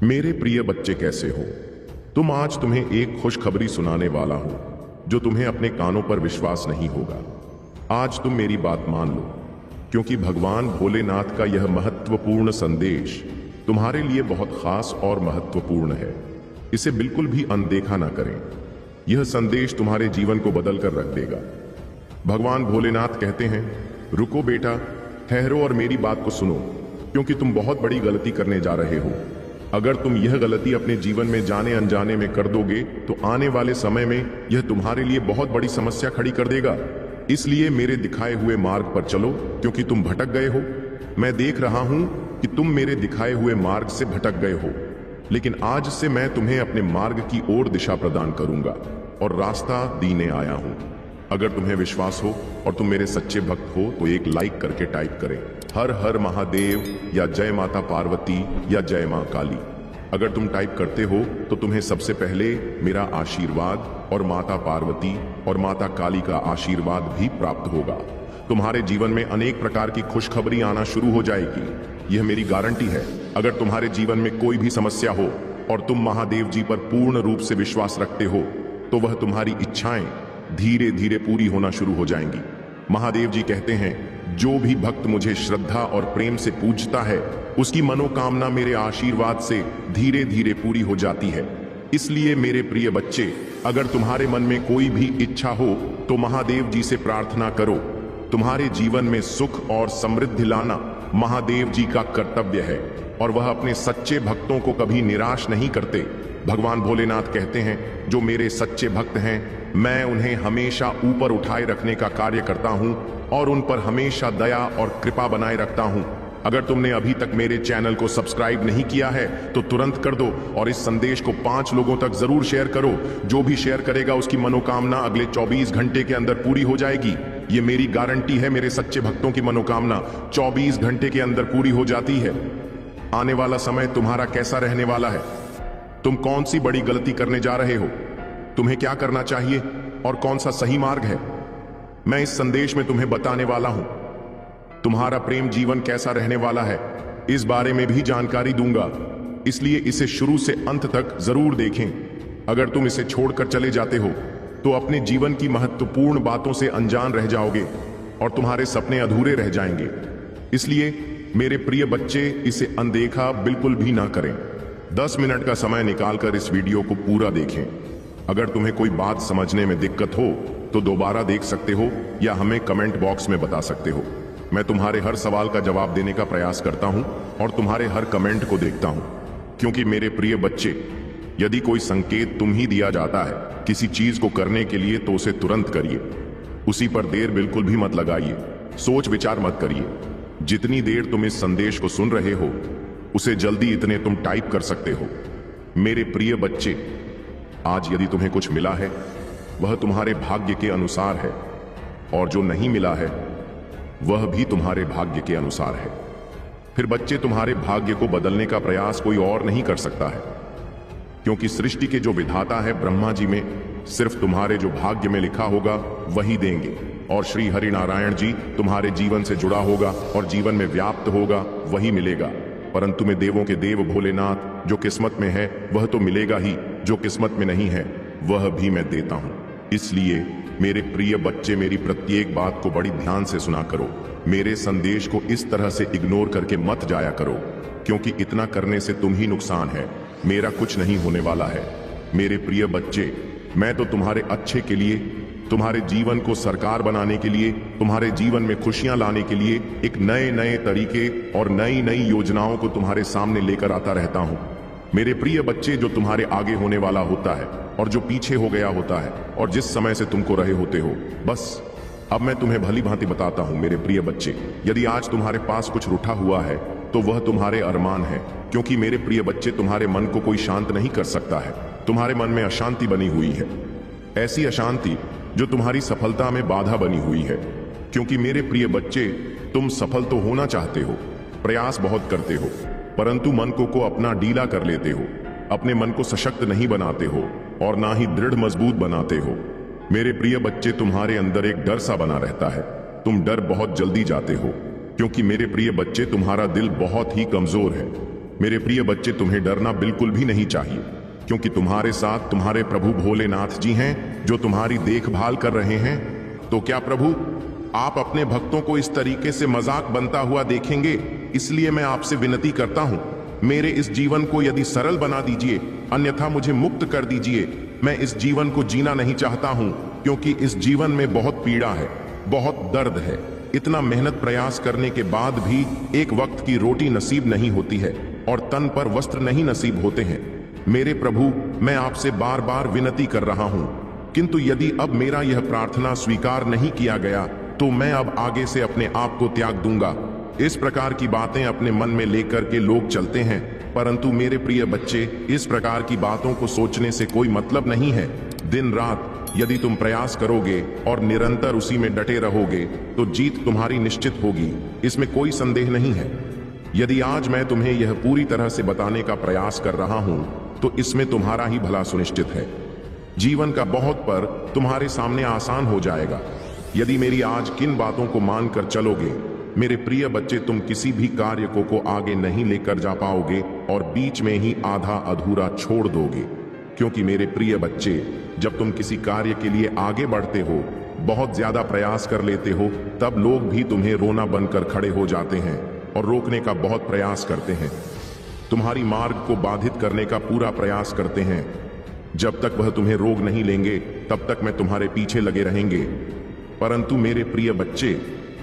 मेरे प्रिय बच्चे कैसे हो तुम। आज तुम्हें एक खुशखबरी सुनाने वाला हूं जो तुम्हें अपने कानों पर विश्वास नहीं होगा। आज तुम मेरी बात मान लो, क्योंकि भगवान भोलेनाथ का यह महत्वपूर्ण संदेश तुम्हारे लिए बहुत खास और महत्वपूर्ण है। इसे बिल्कुल भी अनदेखा ना करें। यह संदेश तुम्हारे जीवन को बदल कर रख देगा। भगवान भोलेनाथ कहते हैं, रुको बेटा, ठहरो और मेरी बात को सुनो, क्योंकि तुम बहुत बड़ी गलती करने जा रहे हो। अगर तुम यह गलती अपने जीवन में जाने अनजाने में कर दोगे तो आने वाले समय में यह तुम्हारे लिए बहुत बड़ी समस्या खड़ी कर देगा। इसलिए मेरे दिखाए हुए मार्ग पर चलो, क्योंकि तुम भटक गए हो। मैं देख रहा हूं कि तुम मेरे दिखाए हुए मार्ग से भटक गए हो, लेकिन आज से मैं तुम्हें अपने मार्ग की ओर दिशा प्रदान करूंगा और रास्ता दीने आया हूं। अगर तुम्हें विश्वास हो और तुम मेरे सच्चे भक्त हो तो एक लाइक करके टाइप करें, हर हर महादेव या जय माता पार्वती या जय मां काली। अगर तुम टाइप करते हो तो तुम्हें सबसे पहले मेरा आशीर्वाद और माता पार्वती और माता काली का आशीर्वाद भी प्राप्त होगा। तुम्हारे जीवन में अनेक प्रकार की खुशखबरी आना शुरू हो जाएगी। यह मेरी गारंटी है। अगर तुम्हारे जीवन में कोई भी समस्या हो और तुम महादेव जी पर पूर्ण रूप से विश्वास रखते हो तो वह तुम्हारी इच्छाएं धीरे धीरे पूरी होना शुरू हो जाएंगी। महादेव जी कहते हैं, जो भी भक्त मुझे श्रद्धा और प्रेम से पूजता है उसकी मनोकामना मेरे आशीर्वाद से धीरे धीरे पूरी हो जाती है। इसलिए मेरे प्रिय बच्चे, अगर तुम्हारे मन में कोई भी इच्छा हो तो महादेव जी से प्रार्थना करो। तुम्हारे जीवन में सुख और समृद्धि लाना महादेव जी का कर्तव्य है और वह अपने सच्चे भक्तों को कभी निराश नहीं करते। भगवान भोलेनाथ कहते हैं, जो मेरे सच्चे भक्त हैं मैं उन्हें हमेशा ऊपर उठाए रखने का कार्य करता हूं और उन पर हमेशा दया और कृपा बनाए रखता हूं। अगर तुमने अभी तक मेरे चैनल को सब्सक्राइब नहीं किया है तो तुरंत कर दो और इस संदेश को 5 लोगों तक जरूर शेयर करो। जो भी शेयर करेगा उसकी मनोकामना अगले 24 घंटे के अंदर पूरी हो जाएगी। ये मेरी गारंटी है। मेरे सच्चे भक्तों की मनोकामना 24 घंटे के अंदर पूरी हो जाती है। आने वाला समय तुम्हारा कैसा रहने वाला है? तुम कौन सी बड़ी गलती करने जा रहे हो? तुम्हें क्या करना चाहिए और कौन सा सही मार्ग है, मैं इस संदेश में तुम्हें बताने वाला हूं। तुम्हारा प्रेम जीवन कैसा रहने वाला है इस बारे में भी जानकारी दूंगा, इसलिए इसे शुरू से अंत तक जरूर देखें। अगर तुम इसे छोड़कर चले जाते हो तो अपने जीवन की महत्वपूर्ण बातों से अनजान रह जाओगे और तुम्हारे सपने अधूरे रह जाएंगे। इसलिए मेरे प्रिय बच्चे, इसे अनदेखा बिल्कुल भी ना करें। 10 मिनट का समय निकालकर इस वीडियो को पूरा देखें। अगर तुम्हें कोई बात समझने में दिक्कत हो तो दोबारा देख सकते हो या हमें कमेंट बॉक्स में बता सकते हो। मैं तुम्हारे हर सवाल का जवाब देने का प्रयास करता हूं और तुम्हारे हर कमेंट को देखता हूं, क्योंकि मेरे प्रिय बच्चे, यदि कोई संकेत तुम ही दिया जाता है किसी चीज को करने के लिए तो उसे तुरंत करिए। उसी पर देर बिल्कुल भी मत लगाइए, सोच विचार मत करिए। जितनी देर तुम इस संदेश को सुन रहे हो उसे जल्दी इतने तुम टाइप कर सकते हो। मेरे प्रिय बच्चे, आज यदि तुम्हें कुछ मिला है वह तुम्हारे भाग्य के अनुसार है और जो नहीं मिला है वह भी तुम्हारे भाग्य के अनुसार है। फिर बच्चे, तुम्हारे भाग्य को बदलने का प्रयास कोई और नहीं कर सकता है, क्योंकि सृष्टि के जो विधाता है ब्रह्मा जी में सिर्फ तुम्हारे जो भाग्य में लिखा होगा वही देंगे, और श्री हरि नारायण जी तुम्हारे जीवन से जुड़ा होगा और जीवन में व्याप्त होगा वही मिलेगा। परंतु मैं देवों के देव भोलेनाथ, जो किस्मत में है वह तो मिलेगा ही, जो किस्मत में नहीं है वह भी मैं देता हूं। इसलिए मेरे प्रिय बच्चे, मेरी प्रत्येक बात को बड़ी ध्यान से सुना करो। मेरे संदेश को इस तरह से इग्नोर करके मत जाया करो, क्योंकि इतना करने से तुम ही नुकसान है, मेरा कुछ नहीं होने वाला है। मेरे प्रिय बच्चे, मैं तो तुम्हारे अच्छे के लिए, तुम्हारे जीवन को सरकार बनाने के लिए, तुम्हारे जीवन में खुशियां लाने के लिए एक नए नए तरीके और नई नई योजनाओं को तुम्हारे सामने लेकर आता रहता हूं। मेरे प्रिय बच्चे, जो तुम्हारे आगे होने वाला होता है और जो पीछे हो गया होता है और जिस समय से तुमको रहे होते हो, बस अब मैं तुम्हें भली भांति बताता हूं। मेरे प्रिय बच्चे, यदि आज तुम्हारे पास कुछ रूठा हुआ है तो वह तुम्हारे अरमान है, क्योंकि मेरे प्रिय बच्चे, तुम्हारे मन को कोई शांत नहीं कर सकता है। तुम्हारे मन में अशांति बनी हुई है, ऐसी अशांति जो तुम्हारी सफलता में बाधा बनी हुई है। क्योंकि मेरे प्रिय बच्चे, तुम सफल तो होना चाहते हो, प्रयास बहुत करते हो, परंतु मन को अपना ढीला कर लेते हो, अपने मन को सशक्त नहीं बनाते हो और ना ही दृढ़ मजबूत बनाते हो। मेरे प्रिय बच्चे, तुम्हारे अंदर एक डर सा बना रहता है। तुम डर बहुत जल्दी जाते हो, क्योंकि मेरे प्रिय बच्चे, तुम्हारा दिल बहुत ही कमजोर है। मेरे प्रिय बच्चे, तुम्हें डरना बिल्कुल भी नहीं चाहिए, क्योंकि तुम्हारे साथ तुम्हारे प्रभु भोलेनाथ जी हैं जो तुम्हारी देखभाल कर रहे हैं। तो क्या प्रभु आप अपने भक्तों को इस तरीके से मजाक बनता हुआ देखेंगे? इसलिए मैं आपसे विनती करता हूं, मेरे इस जीवन को यदि सरल बना दीजिए, अन्यथा मुझे मुक्त कर दीजिए। मैं इस जीवन को जीना नहीं चाहता हूं, क्योंकि इस जीवन में बहुत पीड़ा है, बहुत दर्द है। इतना मेहनत प्रयास करने के बाद भी एक वक्त की रोटी नसीब नहीं होती है और तन पर वस्त्र नहीं नसीब होते हैं। मेरे प्रभु, मैं आपसे बार बार विनती कर रहा हूं, किंतु यदि अब मेरा यह प्रार्थना स्वीकार नहीं किया गया तो मैं अब आगे से अपने आप को त्याग दूंगा। इस प्रकार की बातें अपने मन में लेकर के लोग चलते हैं, परंतु मेरे प्रिय बच्चे, इस प्रकार की बातों को सोचने से कोई मतलब नहीं है। दिन रात यदि तुम प्रयास करोगे और निरंतर उसी में डटे रहोगे तो जीत तुम्हारी निश्चित होगी, इसमें कोई संदेह नहीं है। यदि आज मैं तुम्हें यह पूरी तरह से बताने का प्रयास कर रहा हूं तो इसमें तुम्हारा ही भला सुनिश्चित है। जीवन का बहुत पर तुम्हारे सामने आसान हो जाएगा यदि मेरी आज किन बातों को मानकर चलोगे। मेरे प्रिय बच्चे, तुम किसी भी कार्य को आगे नहीं लेकर जा पाओगे और बीच में ही आधा अधूरा छोड़ दोगे, क्योंकि मेरे प्रिय बच्चे, जब तुम किसी कार्य के लिए आगे बढ़ते हो, बहुत ज्यादा प्रयास कर लेते हो, तब लोग भी तुम्हें रोना बनकर खड़े हो जाते हैं और रोकने का बहुत प्रयास करते हैं, तुम्हारी मार्ग को बाधित करने का पूरा प्रयास करते हैं। जब तक वह तुम्हें रोक नहीं लेंगे तब तक मैं तुम्हारे पीछे लगे रहेंगे। परंतु मेरे प्रिय बच्चे,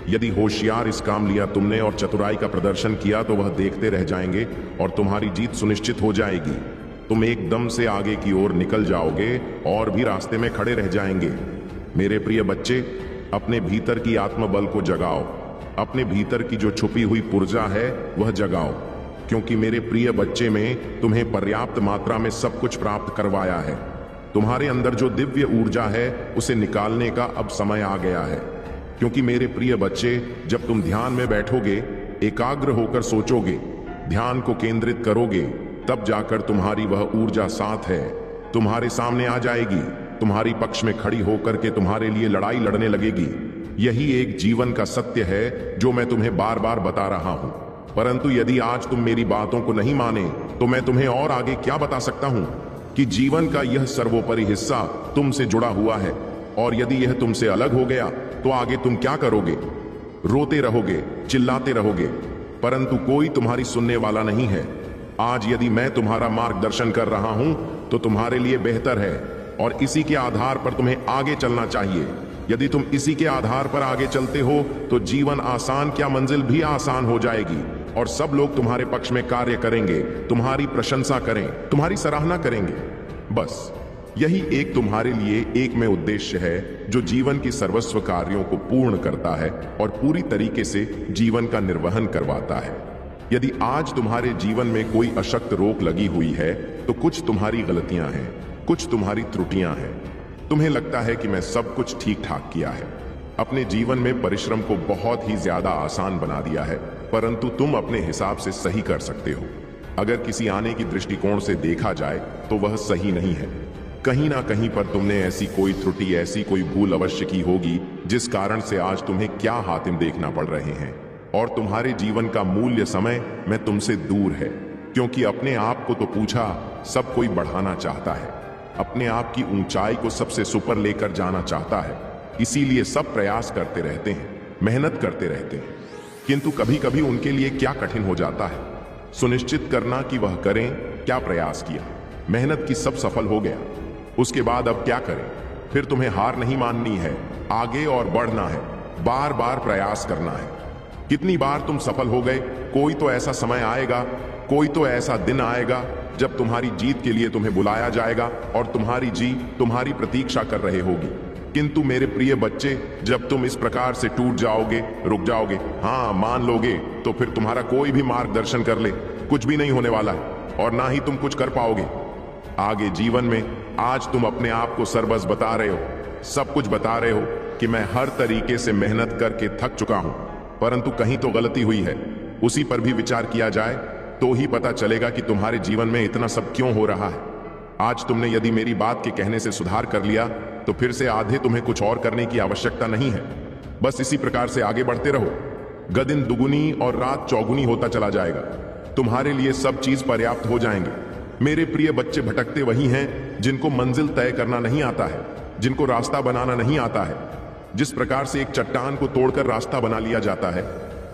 यदि होशियार इस काम लिया तुमने और चतुराई का प्रदर्शन किया तो वह देखते रह जाएंगे और तुम्हारी जीत सुनिश्चित हो जाएगी। तुम एकदम से आगे की ओर निकल जाओगे और भी रास्ते में खड़े रह जाएंगे। मेरे प्रिय बच्चे, अपने भीतर की आत्मबल को जगाओ, अपने भीतर की जो छुपी हुई ऊर्जा है वह जगाओ, क्योंकि मेरे प्रिय बच्चे, में तुम्हें पर्याप्त मात्रा में सब कुछ प्राप्त करवाया है। तुम्हारे अंदर जो दिव्य ऊर्जा है उसे निकालने का अब समय आ गया है, क्योंकि मेरे प्रिय बच्चे, जब तुम ध्यान में बैठोगे, एकाग्र होकर सोचोगे, ध्यान को केंद्रित करोगे, तब जाकर तुम्हारी वह ऊर्जा साथ है तुम्हारे सामने आ जाएगी, तुम्हारी पक्ष में खड़ी होकर के तुम्हारे लिए लड़ाई लड़ने लगेगी। यही एक जीवन का सत्य है जो मैं तुम्हें बार बार बता रहा हूं। परंतु यदि आज तुम मेरी बातों को नहीं माने तो मैं तुम्हें और आगे क्या बता सकता हूं कि जीवन का यह सर्वोपरि हिस्सा तुमसे जुड़ा हुआ है, और यदि यह तुमसे अलग हो गया तो आगे तुम क्या करोगे? रोते रहोगे, चिल्लाते रहोगे, परंतु कोई तुम्हारी सुनने वाला नहीं है। आज यदि मैं तुम्हारा मार्गदर्शन कर रहा हूं तो तुम्हारे लिए बेहतर है और इसी के आधार पर तुम्हें आगे चलना चाहिए। यदि तुम इसी के आधार पर आगे चलते हो तो जीवन आसान क्या, मंजिल भी आसान हो जाएगी और सब लोग तुम्हारे पक्ष में कार्य करेंगे, तुम्हारी प्रशंसा करें, तुम्हारी सराहना करेंगे। बस यही एक तुम्हारे लिए एक में उद्देश्य है जो जीवन की सर्वस्व कार्यों को पूर्ण करता है और पूरी तरीके से जीवन का निर्वहन करवाता है। यदि आज तुम्हारे जीवन में कोई अशक्त रोक लगी हुई है तो कुछ तुम्हारी गलतियां हैं, कुछ तुम्हारी त्रुटियां हैं। तुम्हें लगता है कि मैं सब कुछ ठीक ठाक किया है, अपने जीवन में परिश्रम को बहुत ही ज्यादा आसान बना दिया है, परंतु तुम अपने हिसाब से सही कर सकते हो। अगर किसी आने की दृष्टिकोण से देखा जाए तो वह सही नहीं है। कहीं ना कहीं पर तुमने ऐसी कोई त्रुटि, ऐसी कोई भूल अवश्य की होगी जिस कारण से आज तुम्हें क्या हातिम देखना पड़ रहे हैं, और तुम्हारे जीवन का मूल्य समय में तुमसे दूर है, क्योंकि अपने आप को तो पूछा, सब कोई बढ़ाना चाहता है, अपने आप की ऊंचाई को सबसे सुपर लेकर जाना चाहता है, इसीलिए सब प्रयास करते रहते हैं, मेहनत करते रहते हैं, किंतु कभी कभी उनके लिए क्या कठिन हो जाता है सुनिश्चित करना कि वह करें क्या प्रयास किया, मेहनत की सब सफल हो गया, उसके बाद अब क्या करें? फिर तुम्हें हार नहीं माननी है, आगे और बढ़ना है, बार बार प्रयास करना है। कितनी बार तुम सफल हो गए, कोई तो ऐसा समय आएगा, कोई तो ऐसा दिन आएगा जब तुम्हारी जीत के लिए तुम्हें बुलाया जाएगा और तुम्हारी जीत तुम्हारी प्रतीक्षा कर रहे होगी। किंतु मेरे प्रिय बच्चे, जब तुम इस प्रकार से टूट जाओगे, रुक जाओगे, हाँ मान लोगे, तो फिर तुम्हारा कोई भी मार्गदर्शन कर ले, कुछ भी नहीं होने वाला है और ना ही तुम कुछ कर पाओगे आगे जीवन में। आज तुम अपने आप को सरबस बता रहे हो, सब कुछ बता रहे हो कि मैं हर तरीके से मेहनत करके थक चुका हूं, परंतु कहीं तो गलती हुई है। उसी पर भी विचार किया जाए तो ही पता चलेगा कि तुम्हारे जीवन में इतना सब क्यों हो रहा है। आज तुमने यदि मेरी बात के कहने से सुधार कर लिया तो फिर से आधे तुम्हें कुछ और करने की आवश्यकता नहीं है। बस इसी प्रकार से आगे बढ़ते रहो, गदिन दुगुनी और रात चौगुनी होता चला जाएगा। तुम्हारे लिए सब चीज पर्याप्त हो जाएंगे। मेरे प्रिय बच्चे, भटकते वही हैं जिनको मंजिल तय करना नहीं आता है, जिनको रास्ता बनाना नहीं आता है। जिस प्रकार से एक चट्टान को तोड़कर रास्ता बना लिया जाता है,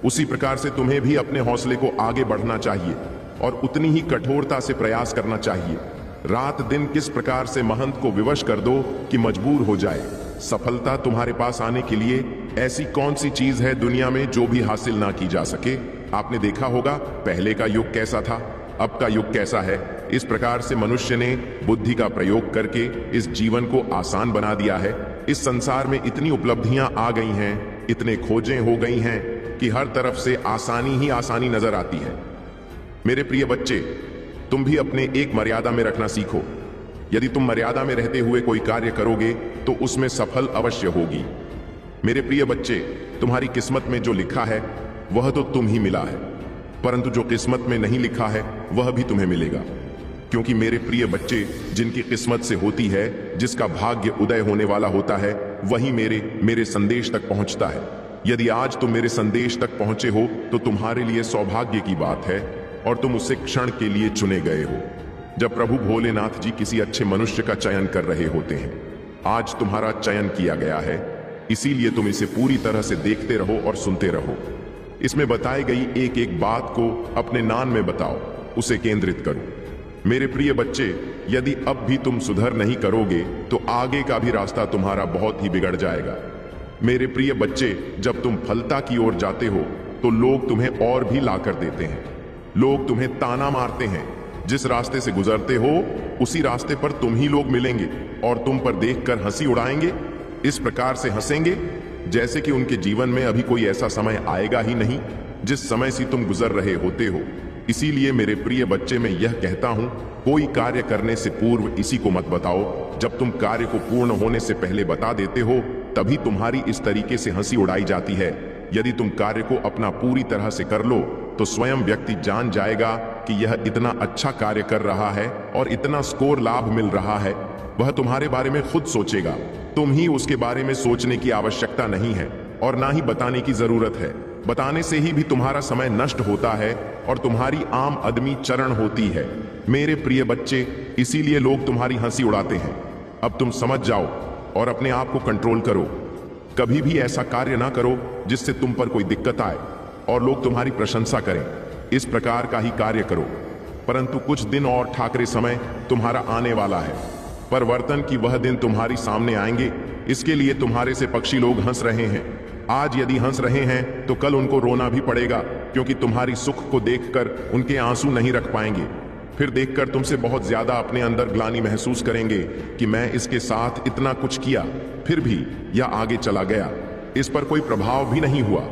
उसी प्रकार से तुम्हें भी अपने हौसले को आगे बढ़ना चाहिए और उतनी ही कठोरता से प्रयास करना चाहिए। रात दिन किस प्रकार से महंत को विवश कर दो कि मजबूर हो जाए। सफलता तुम्हारे पास आने के लिए ऐसी कौन सी चीज है दुनिया में जो भी हासिल ना की जा सके। आपने देखा होगा पहले का युग कैसा था, अब का युग कैसा है। इस प्रकार से मनुष्य ने बुद्धि का प्रयोग करके इस जीवन को आसान बना दिया है। इस संसार में इतनी उपलब्धियां आ गई हैं, इतने खोजें हो गई हैं कि हर तरफ से आसानी ही आसानी नजर आती है। मेरे प्रिय बच्चे, तुम भी अपने एक मर्यादा में रखना सीखो। यदि तुम मर्यादा में रहते हुए कोई कार्य करोगे तो उसमें सफल अवश्य होगी। मेरे प्रिय बच्चे, तुम्हारी किस्मत में जो लिखा है वह तो तुम ही मिला है, परंतु जो किस्मत में नहीं लिखा है वह भी तुम्हें मिलेगा। क्योंकि मेरे प्रिय बच्चे, जिनकी किस्मत से होती है, जिसका भाग्य उदय होने वाला होता है, वही मेरे संदेश तक पहुंचता है। यदि आज तुम मेरे संदेश तक पहुंचे हो तो तुम्हारे लिए सौभाग्य की बात है और तुम उसे क्षण के लिए चुने गए हो। जब प्रभु भोलेनाथ जी किसी अच्छे मनुष्य का चयन कर रहे होते हैं, आज तुम्हारा चयन किया गया है, इसीलिए तुम इसे पूरी तरह से देखते रहो और सुनते रहो। इसमें बताई गई एक एक बात को अपने नान में बताओ, उसे केंद्रित करो। मेरे प्रिय बच्चे, यदि अब भी तुम सुधर नहीं करोगे तो आगे का भी रास्ता तुम्हारा बहुत ही बिगड़ जाएगा। मेरे प्रिय बच्चे, जब तुम फलता की ओर जाते हो तो लोग तुम्हें और भी लाकर देते हैं। लोग तुम्हें ताना मारते हैं। जिस रास्ते से गुजरते हो उसी रास्ते पर तुम ही लोग मिलेंगे और तुम पर देखकर हंसी उड़ाएंगे। इस प्रकार से हंसेंगे जैसे कि उनके जीवन में अभी कोई ऐसा समय आएगा ही नहीं जिस समय से तुम गुजर रहे होते हो। इसीलिए मेरे प्रिय बच्चे, मैं यह कहता हूं, कोई कार्य करने से पूर्व इसी को मत बताओ। जब तुम कार्य को पूर्ण होने से पहले बता देते हो तभी तुम्हारी इस तरीके से हंसी उड़ाई जाती है। यदि तुम कार्य को अपना पूरी तरह से कर लो तो स्वयं व्यक्ति जान जाएगा कि यह इतना अच्छा कार्य कर रहा है और इतना स्कोर लाभ मिल रहा है। वह तुम्हारे बारे में खुद सोचेगा। तुम ही उसके बारे में सोचने की आवश्यकता नहीं है और ना ही बताने की जरूरत है। बताने से ही भी तुम्हारा समय नष्ट होता है और तुम्हारी आम आदमी चरण होती है। मेरे प्रिय बच्चे, इसीलिए लोग तुम्हारी हंसी उड़ाते हैं। अब तुम समझ जाओ और अपने आप को कंट्रोल करो। कभी भी ऐसा कार्य ना करो जिससे तुम पर कोई दिक्कत आए और लोग तुम्हारी प्रशंसा करें। इस प्रकार का ही कार्य करो। परंतु कुछ दिन और ठाकरे समय तुम्हारा आने वाला है। परिवर्तन की वह दिन तुम्हारी सामने आएंगे। इसके लिए तुम्हारे से पक्षी लोग हंस रहे हैं। आज यदि हंस रहे हैं तो कल उनको रोना भी पड़ेगा, क्योंकि तुम्हारी सुख को देखकर उनके आंसू नहीं रख पाएंगे। फिर देखकर तुमसे बहुत ज्यादा अपने अंदर ग्लानि महसूस करेंगे कि मैं इसके साथ इतना कुछ किया, फिर भी यह आगे चला गया, इस पर कोई प्रभाव भी नहीं हुआ।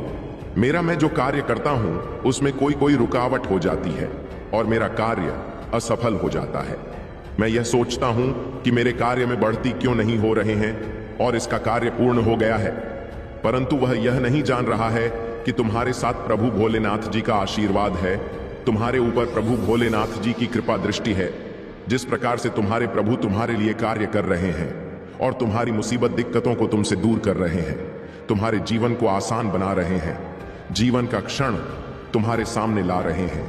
मैं जो कार्य करता हूं उसमें कोई रुकावट हो जाती है और मेरा कार्य असफल हो जाता है। मैं यह सोचता हूं कि मेरे कार्य में बढ़ती क्यों नहीं हो रहे हैं और इसका कार्य पूर्ण हो गया है, परंतु वह यह नहीं जान रहा है कि तुम्हारे साथ प्रभु भोलेनाथ जी का आशीर्वाद है। तुम्हारे ऊपर प्रभु भोलेनाथ जी की कृपा दृष्टि है। जिस प्रकार से तुम्हारे प्रभु तुम्हारे लिए कार्य कर रहे हैं और तुम्हारी मुसीबत दिक्कतों को तुमसे दूर कर रहे हैं, तुम्हारे जीवन को आसान बना रहे हैं, जीवन का क्षण तुम्हारे सामने ला रहे हैं,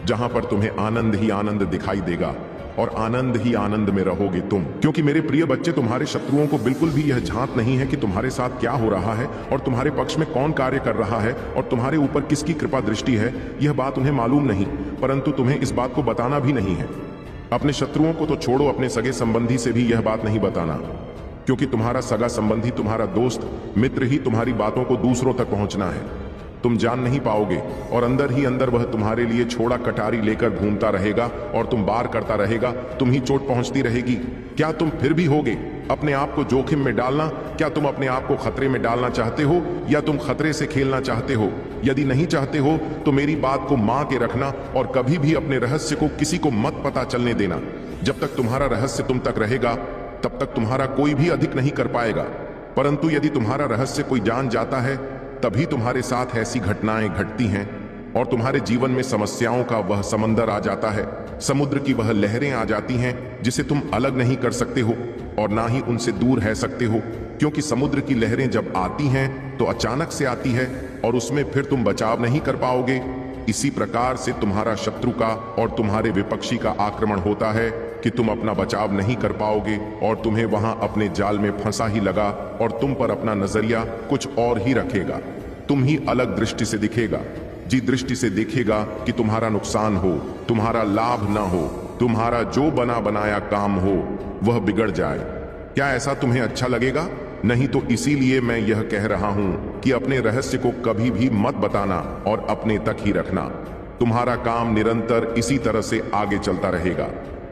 जहां पर तुम्हें आनंद ही आनंद दिखाई देगा और आनंद ही आनंद में रहोगे तुम। क्योंकि मेरे प्रिय बच्चे, तुम्हारे शत्रुओं को बिल्कुल भी यह झांक नहीं है कि तुम्हारे साथ क्या हो रहा है और तुम्हारे पक्ष में कौन कार्य कर रहा है और तुम्हारे ऊपर किसकी कृपा दृष्टि है। यह बात उन्हें मालूम नहीं, परंतु तुम्हें इस बात को बताना भी नहीं है। अपने शत्रुओं को तो छोड़ो, अपने सगे संबंधी से भी यह बात नहीं बताना, क्योंकि तुम्हारा सगा संबंधी, तुम्हारा दोस्त मित्र ही तुम्हारी बातों को दूसरों तक पहुंचना है। तुम जान नहीं पाओगे और अंदर ही अंदर वह तुम्हारे लिए छोड़ा कटारी लेकर घूमता रहेगा और तुम बार करता रहेगा, तुम ही चोट पहुंचती रहेगी। क्या तुम फिर भी होगे अपने आप को जोखिम में डालना? क्या तुम अपने आप को खतरे में डालना चाहते हो या तुम खतरे से खेलना चाहते हो? यदि नहीं चाहते हो तो मेरी बात को मान के रखना और कभी भी अपने रहस्य को किसी को मत पता चलने देना। जब तक तुम्हारा रहस्य तुम तक रहेगा तब तक तुम्हारा कोई भी अधिक नहीं कर पाएगा, परंतु यदि तुम्हारा रहस्य कोई जान जाता है तभी तुम्हारे साथ ऐसी घटनाएं घटती हैं और तुम्हारे जीवन में समस्याओं का वह समंदर आ जाता है, समुद्र की वह लहरें आ जाती हैं जिसे तुम अलग नहीं कर सकते हो और ना ही उनसे दूर रह सकते हो। क्योंकि समुद्र की लहरें जब आती हैं तो अचानक से आती है और उसमें फिर तुम बचाव नहीं कर पाओगे। इसी प्रकार से तुम्हारा शत्रु का और तुम्हारे विपक्षी का आक्रमण होता है कि तुम अपना बचाव नहीं कर पाओगे और तुम्हें वहां अपने जाल में फंसा ही लगा और तुम पर अपना नजरिया कुछ और ही रखेगा। तुम ही अलग दृष्टि से दिखेगा, जी दृष्टि से देखेगा कि तुम्हारा नुकसान हो, तुम्हारा लाभ ना हो, तुम्हारा जो बना बनाया काम हो वह बिगड़ जाए। क्या ऐसा तुम्हें अच्छा लगेगा? नहीं तो इसीलिए मैं यह कह रहा हूं कि अपने रहस्य को कभी भी मत बताना और अपने तक ही रखना। तुम्हारा काम निरंतर इसी तरह से आगे चलता रहेगा।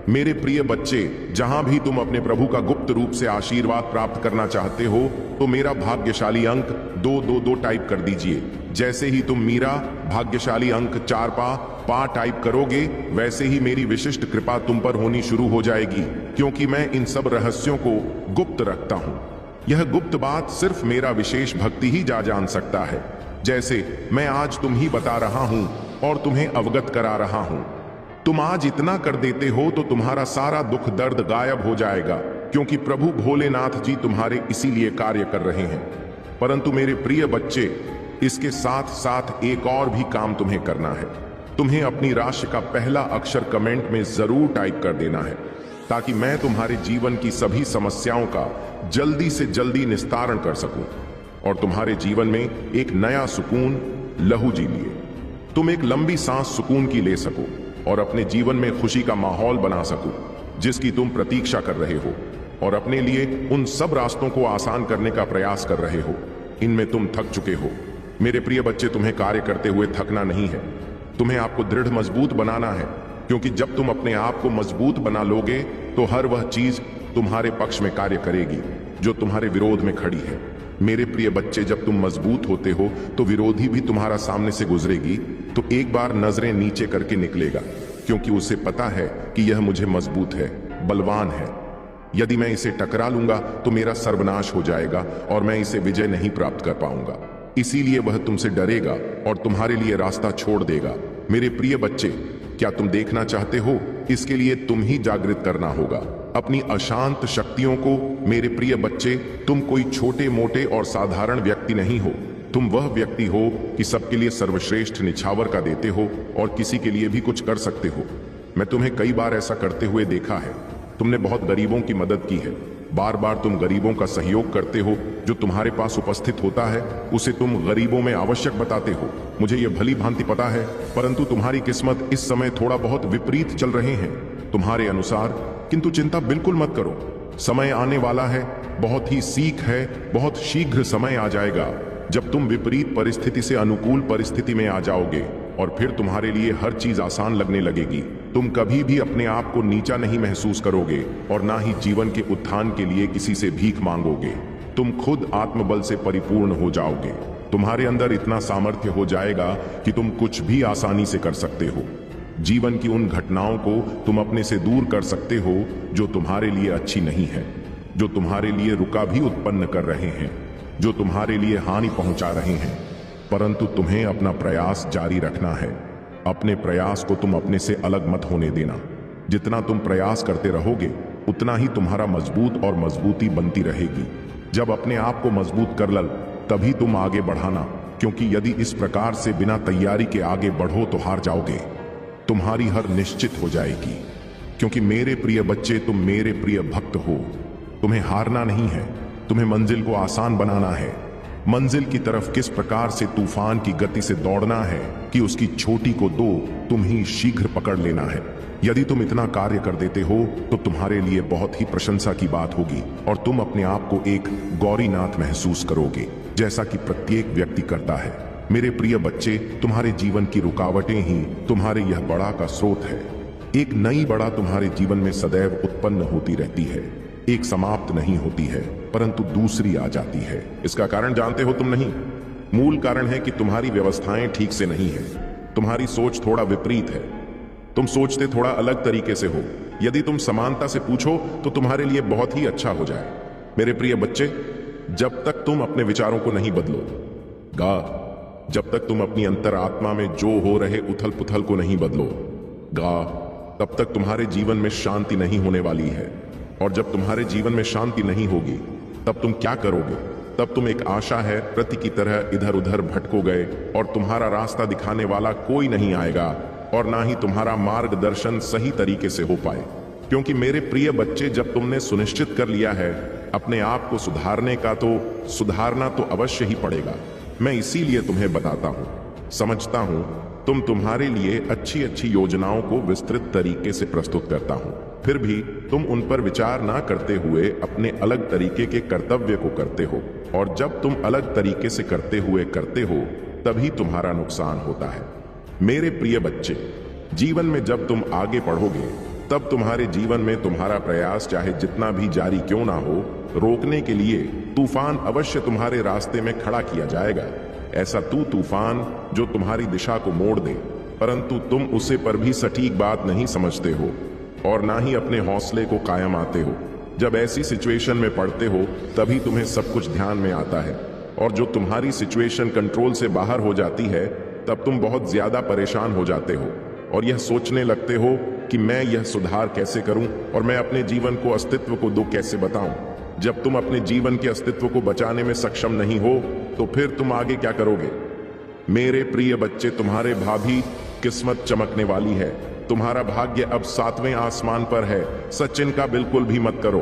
मेरे प्रिय बच्चे, जहां भी तुम अपने प्रभु का गुप्त रूप से आशीर्वाद प्राप्त करना चाहते हो तो मेरा भाग्यशाली अंक 222 टाइप कर दीजिए। जैसे ही तुम मीरा भाग्यशाली अंक 4 पा टाइप करोगे, वैसे ही मेरी विशिष्ट कृपा तुम पर होनी शुरू हो जाएगी, क्योंकि मैं इन सब रहस्यों को गुप्त रखता हूं। यह गुप्त बात सिर्फ मेरा विशेष भक्ति ही जान सकता है। जैसे मैं आज तुम ही बता रहा हूं और तुम्हें अवगत करा रहा हूं। तुम आज इतना कर देते हो तो तुम्हारा सारा दुख दर्द गायब हो जाएगा, क्योंकि प्रभु भोलेनाथ जी तुम्हारे इसीलिए कार्य कर रहे हैं। परंतु मेरे प्रिय बच्चे, इसके साथ साथ एक और भी काम तुम्हें करना है। तुम्हें अपनी राशि का पहला अक्षर कमेंट में जरूर टाइप कर देना है, ताकि मैं तुम्हारे जीवन की सभी समस्याओं का जल्दी से जल्दी निस्तारण कर सकूं और तुम्हारे जीवन में एक नया सुकून लहू जी लिए। तुम एक लंबी सांस सुकून की ले सको और अपने जीवन में खुशी का माहौल बना सको जिसकी तुम प्रतीक्षा कर रहे हो, और अपने लिए उन सब रास्तों को आसान करने का प्रयास कर रहे हो। इनमें तुम थक चुके हो। मेरे प्रिय बच्चे, तुम्हें कार्य करते हुए थकना नहीं है। तुम्हें आपको दृढ़ मजबूत बनाना है, क्योंकि जब तुम अपने आप को मजबूत बना लोगे तो हर वह चीज तुम्हारे पक्ष में कार्य करेगी जो तुम्हारे विरोध में खड़ी है। मेरे प्रिय बच्चे, जब तुम मजबूत होते हो तो विरोधी भी तुम्हारा सामने से गुजरेगी तो एक बार नजरें नीचे करके निकलेगा, क्योंकि उसे पता है कि यह मुझे मजबूत है, बलवान है। यदि मैं इसे टकरा लूंगा तो मेरा सर्वनाश हो जाएगा और मैं इसे विजय नहीं प्राप्त कर पाऊंगा। इसीलिए वह तुमसे डरेगा और तुम्हारे लिए रास्ता छोड़ देगा। मेरे प्रिय बच्चे, क्या तुम देखना चाहते हो? इसके लिए तुम ही जागृत करना होगा अपनी अशांत शक्तियों को। मेरे प्रिय बच्चे, तुम कोई छोटे मोटे और साधारण व्यक्ति नहीं हो। तुम वह व्यक्ति हो कि सबके लिए सर्वश्रेष्ठ निछावर का देते हो और किसी के लिए भी कुछ कर सकते हो। मैं तुम्हें कई बार ऐसा करते हुए देखा है। तुमने बहुत गरीबों की मदद की है। बार बार तुम गरीबों का सहयोग करते हो। जो तुम्हारे पास उपस्थित होता है उसे तुम गरीबों में आवश्यक बताते हो। मुझे यह भली भांति पता है, परंतु तुम्हारी किस्मत इस समय थोड़ा बहुत विपरीत चल रहे हैं तुम्हारे अनुसार। किंतु चिंता बिल्कुल मत करो, समय आने वाला है, बहुत ही सीख है, बहुत शीघ्र समय आ जाएगा जब तुम विपरीत परिस्थिति से अनुकूल परिस्थिति में आ जाओगे और फिर तुम्हारे लिए हर चीज आसान लगने लगेगी। तुम कभी भी अपने आप को नीचा नहीं महसूस करोगे और ना ही जीवन के उत्थान के लिए किसी से भीख मांगोगे। तुम खुद आत्मबल से परिपूर्ण हो जाओगे। तुम्हारे अंदर इतना सामर्थ्य हो जाएगा कि तुम कुछ भी आसानी से कर सकते हो। जीवन की उन घटनाओं को तुम अपने से दूर कर सकते हो जो तुम्हारे लिए अच्छी नहीं है, जो तुम्हारे लिए रुका भी उत्पन्न कर रहे हैं, जो तुम्हारे लिए हानि पहुंचा रहे हैं। परंतु तुम्हें अपना प्रयास जारी रखना है। अपने प्रयास को तुम अपने से अलग मत होने देना। जितना तुम प्रयास करते रहोगे उतना ही तुम्हारा मजबूत और मजबूती बनती रहेगी। जब अपने आप को मजबूत कर लल तभी तुम आगे बढ़ाना, क्योंकि यदि इस प्रकार से बिना तैयारी के आगे बढ़ो तो हार जाओगे। तुम्हारी हार निश्चित हो जाएगी, क्योंकि मेरे प्रिय बच्चे, तुम मेरे प्रिय भक्त हो। तुम्हें हारना नहीं है, तुम्हें मंजिल को आसान बनाना है। मंजिल की तरफ किस प्रकार से तूफान की गति से दौड़ना है कि उसकी छोटी को दो तुम ही शीघ्र पकड़ लेना है। यदि तुम इतना कार्य कर देते हो तो तुम्हारे लिए बहुत ही प्रशंसा की बात होगी और तुम अपने आप को एक गौरीनाथ महसूस करोगे, जैसा कि प्रत्येक व्यक्ति करता है। मेरे प्रिय बच्चे, तुम्हारे जीवन की रुकावटें ही तुम्हारे यह बड़ा का स्रोत है। एक नई बड़ा तुम्हारे जीवन में सदैव उत्पन्न होती रहती है, एक समाप्त नहीं होती है, परंतु दूसरी आ जाती है। इसका कारण जानते हो तुम नहीं? मूल कारण है कि तुम्हारी व्यवस्थाएं ठीक से नहीं है। तुम्हारी सोच थोड़ा विपरीत है। तुम सोचते थोड़ा अलग तरीके से हो। यदि तुम समानता से पूछो तो तुम्हारे लिए बहुत ही अच्छा हो जाए। मेरे प्रिय बच्चे, जब तक तुम अपने विचारों को नहीं बदलोगा, जब तक तुम अपनी अंतरात्मा में जो हो रहे उथल पुथल को नहीं बदलोगा, तब तक तुम्हारे जीवन में शांति नहीं होने वाली है। और जब तुम्हारे जीवन में शांति नहीं होगी तब तुम क्या करोगे? तब तुम एक आशा है प्रति की तरह इधर उधर भटको गए और तुम्हारा रास्ता दिखाने वाला कोई नहीं आएगा और ना ही तुम्हारा मार्गदर्शन सही तरीके से हो पाए। क्योंकि मेरे प्रिय बच्चे, जब तुमने सुनिश्चित कर लिया है अपने आप को सुधारने का, तो सुधारना तो अवश्य ही पड़ेगा। मैं इसीलिए तुम्हें बताता हूं, समझता हूं, तुम्हारे लिए अच्छी अच्छी योजनाओं को विस्तृत तरीके से प्रस्तुत करता हूं, फिर भी तुम उन पर विचार ना करते हुए अपने अलग तरीके के कर्तव्य को करते हो। और जब तुम अलग तरीके से करते हुए करते हो तभी तुम्हारा नुकसान होता है। मेरे प्रिय बच्चे, जीवन में जब तुम आगे बढ़ोगे तब तुम्हारे जीवन में तुम्हारा प्रयास चाहे जितना भी जारी क्यों ना हो, रोकने के लिए तूफान अवश्य तुम्हारे रास्ते में खड़ा किया जाएगा। ऐसा तूफान जो तुम्हारी दिशा को मोड़ दे, परंतु तुम उसे पर भी सटीक बात नहीं समझते हो और ना ही अपने हौसले को कायम आते हो। जब ऐसी सिचुएशन में पड़ते हो तभी तुम्हें सब कुछ ध्यान में आता है, और जो तुम्हारी सिचुएशन कंट्रोल से बाहर हो जाती है तब तुम बहुत ज्यादा परेशान हो जाते हो और यह सोचने लगते हो कि मैं यह सुधार कैसे करूं और मैं अपने जीवन को अस्तित्व को कैसे बताऊं। जब तुम अपने जीवन के अस्तित्व को बचाने में सक्षम नहीं हो तो फिर तुम आगे क्या करोगे? मेरे प्रिय बच्चे, तुम्हारे भाभी किस्मत चमकने वाली है। तुम्हारा भाग्य अब 7वें आसमान पर है। सच इनका बिल्कुल भी मत करो,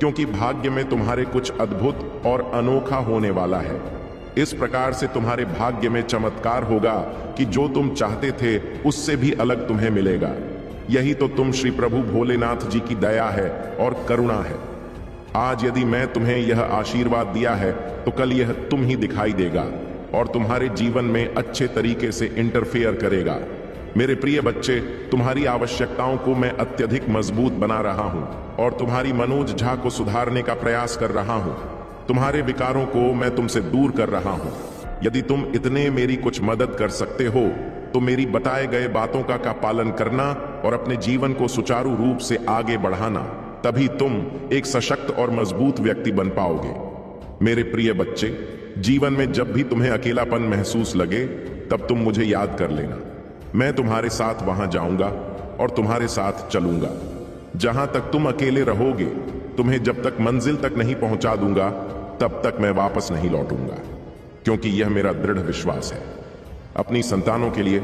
क्योंकि भाग्य में तुम्हारे कुछ अद्भुत और अनोखा होने वाला है। इस प्रकार से तुम्हारे भाग्य में चमत्कार होगा कि जो तुम चाहते थे उससे भी अलग तुम्हें मिलेगा। यही तो तुम श्री प्रभु भोलेनाथ जी की दया है और करुणा है। आज यदि मैं तुम्हें यह आशीर्वाद दिया है तो कल यह तुम ही दिखाई देगा और तुम्हारे जीवन में अच्छे तरीके से इंटरफेयर करेगा। मेरे प्रिय बच्चे, तुम्हारी आवश्यकताओं को मैं अत्यधिक मजबूत बना रहा हूं और तुम्हारी मनोज झा को सुधारने का प्रयास कर रहा हूं। तुम्हारे विकारों को मैं तुमसे दूर कर रहा हूं। यदि तुम इतने मेरी कुछ मदद कर सकते हो तो मेरी बताए गए बातों का पालन करना और अपने जीवन को सुचारू रूप से आगे बढ़ाना, तभी तुम एक सशक्त और मजबूत व्यक्ति बन पाओगे। मेरे प्रिय बच्चे, जीवन में जब भी तुम्हें अकेलापन महसूस लगे तब तुम मुझे याद कर लेना। मैं तुम्हारे साथ वहां जाऊंगा और तुम्हारे साथ चलूंगा। जहां तक तुम अकेले रहोगे, तुम्हें जब तक मंजिल तक नहीं पहुंचा दूंगा तब तक मैं वापस नहीं लौटूंगा, क्योंकि यह मेरा दृढ़ विश्वास है। अपनी संतानों के लिए,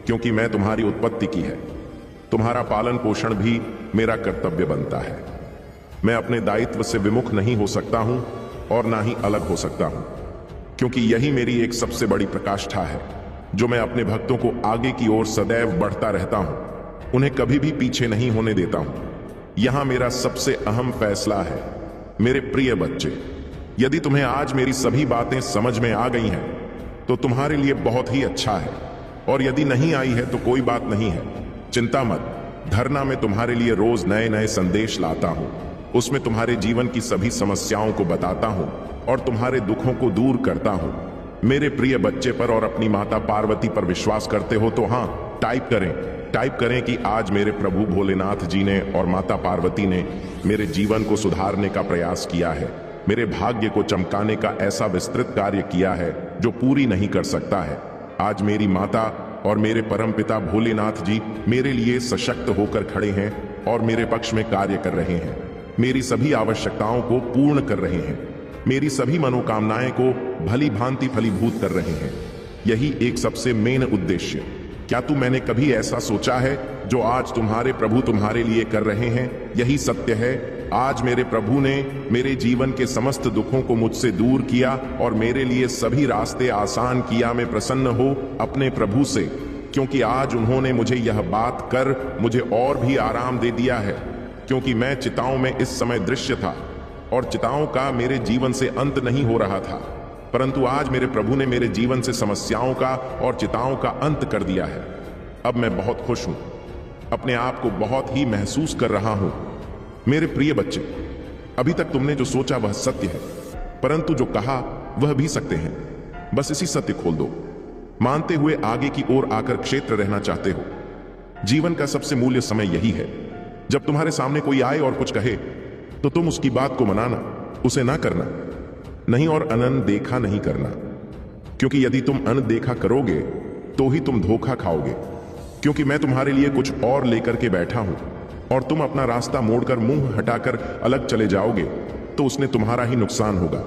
क्योंकि मैं तुम्हारी उत्पत्ति की है, तुम्हारा पालन पोषण भी मेरा कर्तव्य बनता है। मैं अपने दायित्व से विमुख नहीं हो सकता हूं और ना ही अलग हो सकता हूं, क्योंकि यही मेरी एक सबसे बड़ी प्रकाष्ठा है जो मैं अपने भक्तों को आगे की ओर सदैव बढ़ता रहता हूं, उन्हें कभी भी पीछे नहीं होने देता हूं। यहां मेरा सबसे अहम फैसला है। मेरे प्रिय बच्चे, यदि तुम्हें आज मेरी सभी बातें समझ में आ गई हैं तो तुम्हारे लिए बहुत ही अच्छा है, और यदि नहीं आई है तो कोई बात नहीं है। चिंता मत, धरना में तुम्हारे लिए रोज नए नए संदेश लाता हूं। उसमें तुम्हारे जीवन की सभी समस्याओं को बताता हूं और तुम्हारे दुखों को दूर करता हूं। मेरे प्रिय बच्चे पर और अपनी माता पार्वती पर विश्वास करते हो तो हाँ, टाइप करें कि आज मेरे प्रभु भोलेनाथ जी ने और माता पार्वती ने मेरे जीवन को सुधारने का प्रयास किया है। मेरे भाग्य को चमकाने का ऐसा विस्तृत कार्य किया है जो पूरी नहीं कर सकता है। आज मेरी माता और मेरे परमपिता भोलेनाथ जी मेरे लिए सशक्त होकर खड़े हैं और मेरे पक्ष में कार्य कर रहे हैं। मेरी सभी आवश्यकताओं को पूर्ण कर रहे हैं। मेरी सभी मनोकामनाएं को भली भांति फलीभूत कर रहे हैं। यही एक सबसे मेन उद्देश्य। क्या मैंने कभी ऐसा सोचा है जो आज तुम्हारे प्रभु तुम्हारे लिए कर रहे हैं? यही सत्य है। आज मेरे प्रभु ने मेरे जीवन के समस्त दुखों को मुझसे दूर किया और मेरे लिए सभी रास्ते आसान किया। मैं प्रसन्न हो अपने प्रभु से, क्योंकि आज उन्होंने मुझे यह बात कर मुझे और भी आराम दे दिया है, क्योंकि मैं चिताओं में इस समय दृश्य था और चिताओं का मेरे जीवन से अंत नहीं हो रहा था, परंतु आज मेरे प्रभु ने मेरे जीवन से समस्याओं का और चिताओं का अंत कर दिया है। अब मैं बहुत खुश हूं, अपने आप को बहुत ही महसूस कर रहा हूं। मेरे प्रिय बच्चे, अभी तक तुमने जो सोचा वह सत्य है, परंतु जो कहा वह भी सत्य है। बस इसी सत्य खोल दो, मानते हुए आगे की ओर आकर क्षेत्र रहना चाहते हो। जीवन का सबसे मूल्य समय यही है। जब तुम्हारे सामने कोई आए और कुछ कहे तो तुम उसकी बात को मनाना, उसे ना करना नहीं और अनदेखा नहीं करना, क्योंकि यदि तुम अनदेखा करोगे तो ही तुम धोखा खाओगे। क्योंकि मैं तुम्हारे लिए कुछ और लेकर के बैठा हूं और तुम अपना रास्ता मोड़कर मुंह हटाकर अलग चले जाओगे तो उसने तुम्हारा ही नुकसान होगा।